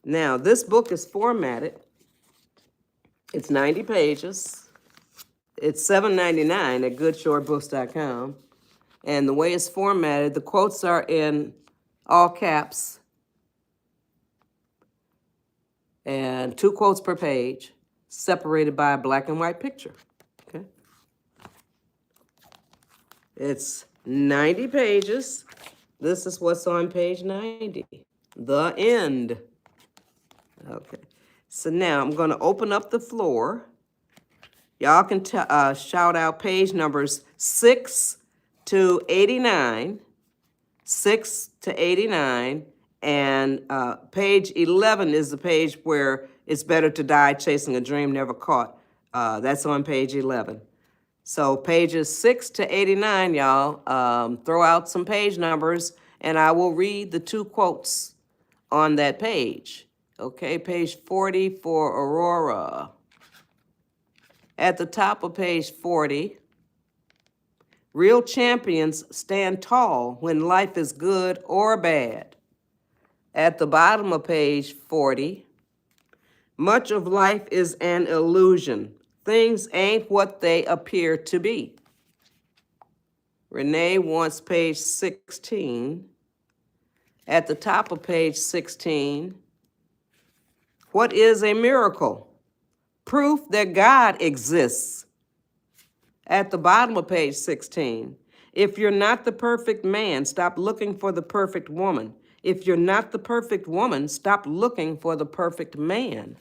now this book is formatted. It's 90 pages. It's $7.99 at goodshortbooks.com. And the way it's formatted, the quotes are in all caps, and 2 quotes per page, separated by a black and white picture. Okay. It's 90 pages. This is what's on page 90. The end. Okay. So now I'm going to open up the floor. Y'all can shout out page numbers 6 to 89, 6 to 89, and page 11 is the page where it's better to die chasing a dream never caught. That's on page 11. So pages 6 to 89, y'all, throw out some page numbers, and I will read the 2 quotes on that page. Okay, page 40 for Aurora. At the top of page 40, real champions stand tall when life is good or bad. At the bottom of page 40, much of life is an illusion. Things ain't what they appear to be. Renee wants page 16. At the top of page 16, what is a miracle? Proof that God exists. At the bottom of page 16, if you're not the perfect man, stop looking for the perfect woman. If you're not the perfect woman, stop looking for the perfect man.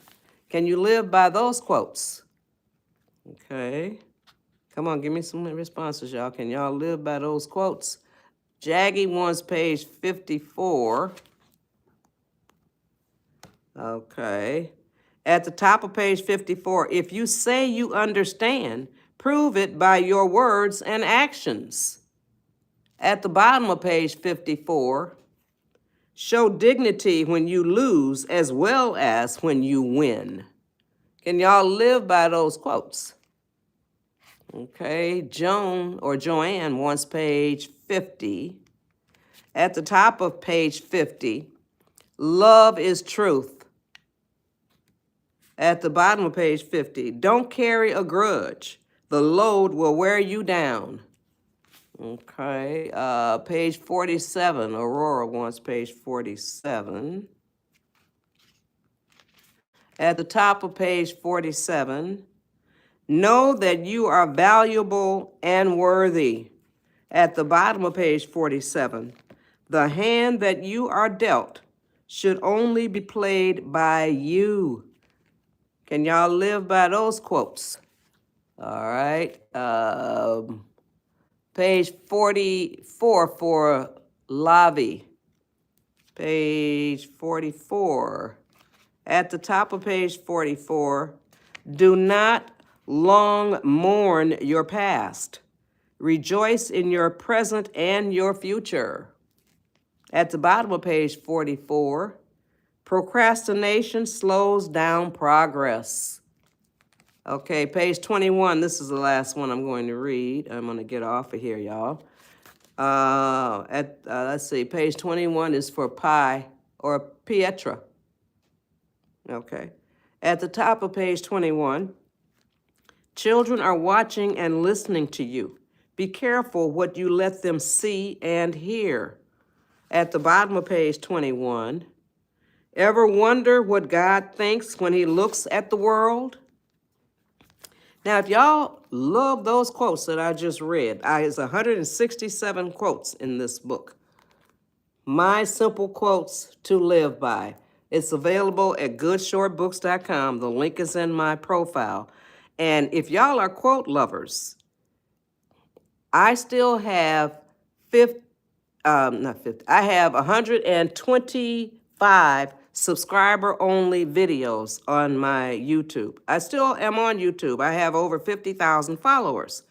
Can you live by those quotes? Okay. Come on, give me some responses, y'all. Can y'all live by those quotes? Jaggy wants page 54. Okay. At the top of page 54, if you say you understand, prove it by your words and actions. At the bottom of page 54, Show dignity when you lose as well as when you win. Can y'all live by those quotes? Okay, Joanne wants page 50. At the top of page 50, love is truth. At the bottom of page 50, don't carry a grudge. The load will wear you down. Okay, page 47, Aurora wants page 47. At the top of page 47, know that you are valuable and worthy. At the bottom of page 47, the hand that you are dealt should only be played by you. Can y'all live by those quotes? All right. Page 44 for Lavi. Page 44. At the top of page 44, do not long mourn your past. Rejoice in your present and your future. At the bottom of page 44, procrastination slows down progress. Okay, page 21, this is the last one I'm going to read. I'm going to get off of here, y'all. Let's see, page 21 is for Pi or Pietra. Okay. At the top of page 21, children are watching and listening to you. Be careful what you let them see and hear. At the bottom of page 21, ever wonder what God thinks when he looks at the world? Now, if y'all love those quotes that I just read, it's 167 quotes in this book. My Simple Quotes to Live By. It's available at goodshortbooks.com. The link is in my profile. And if y'all are quote lovers, I still have I have 125 subscriber-only videos on my YouTube. I still am on YouTube. I have over 50,000 followers.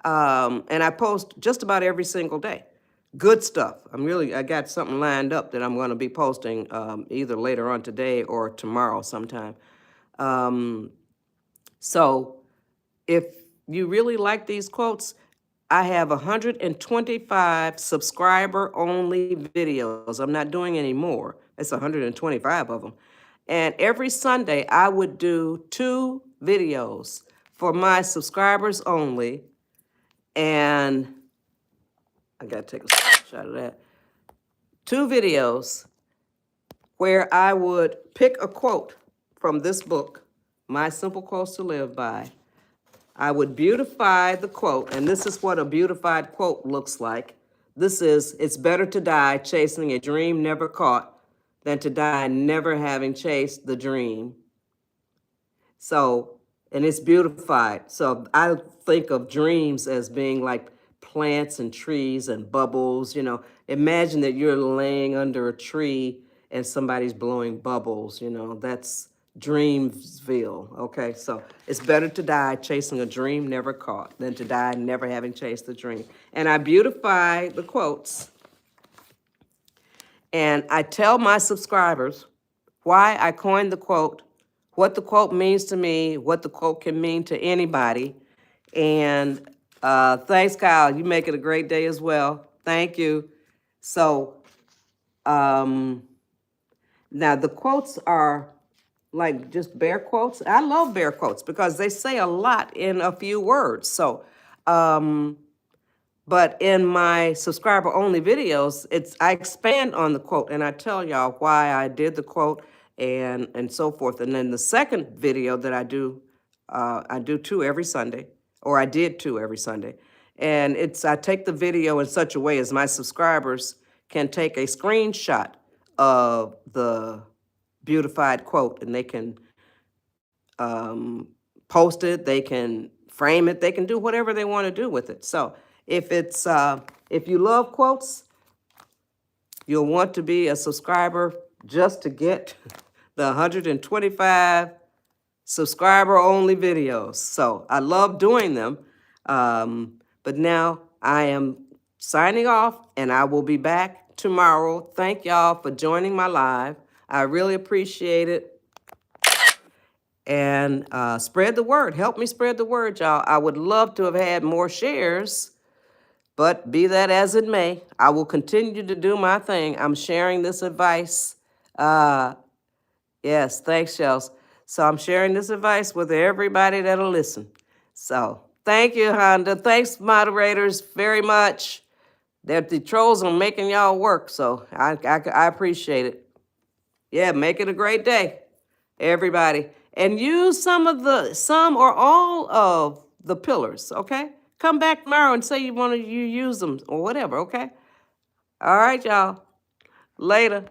And I post just about every single day. Good stuff. I got something lined up that I'm going to be posting either later on today or tomorrow sometime. So if you really like these quotes, I have 125 subscriber-only videos. I'm not doing any more. It's 125 of them. And every Sunday, I would do 2 videos for my subscribers only. And I got to take a shot of that. 2 videos where I would pick a quote from this book, My Simple Quotes to Live By. I would beautify the quote, and this is what a beautified quote looks like. This is, it's better to die chasing a dream never caught than to die never having chased the dream. So, and it's beautified. So I think of dreams as being like plants and trees and bubbles. You know, imagine that you're laying under a tree and somebody's blowing bubbles. You know, that's Dreamsville. Okay, so it's better to die chasing a dream never caught than to die never having chased the dream. And I beautify the quotes, and I tell my subscribers why I coined the quote, what the quote means to me, what the quote can mean to anybody. And thanks, Kyle. You make it a great day as well. Thank you. So now the quotes are like just bare quotes. I love bare quotes because they say a lot in a few words. So, but in my subscriber only videos, I expand on the quote and I tell y'all why I did the quote and so forth. And then the second video that I do 2 every Sunday, or I did 2 every Sunday. And I take the video in such a way as my subscribers can take a screenshot of the beautified quote, and they can post it, they can frame it, they can do whatever they want to do with it. So if you love quotes, you'll want to be a subscriber just to get the 125 subscriber-only videos. So I love doing them, but now I am signing off, and I will be back tomorrow. Thank y'all for joining my live. I really appreciate it. And spread the word. Help me spread the word, y'all. I would love to have had more shares, but be that as it may, I will continue to do my thing. I'm sharing this advice. Yes, thanks, Shells. So I'm sharing this advice with everybody that'll listen. So thank you, Honda. Thanks, moderators, very much. The trolls are making y'all work, so I appreciate it. Yeah, make it a great day, everybody. And use some or all of the pillars, okay? Come back tomorrow and say you use them or whatever, okay? All right, y'all. Later.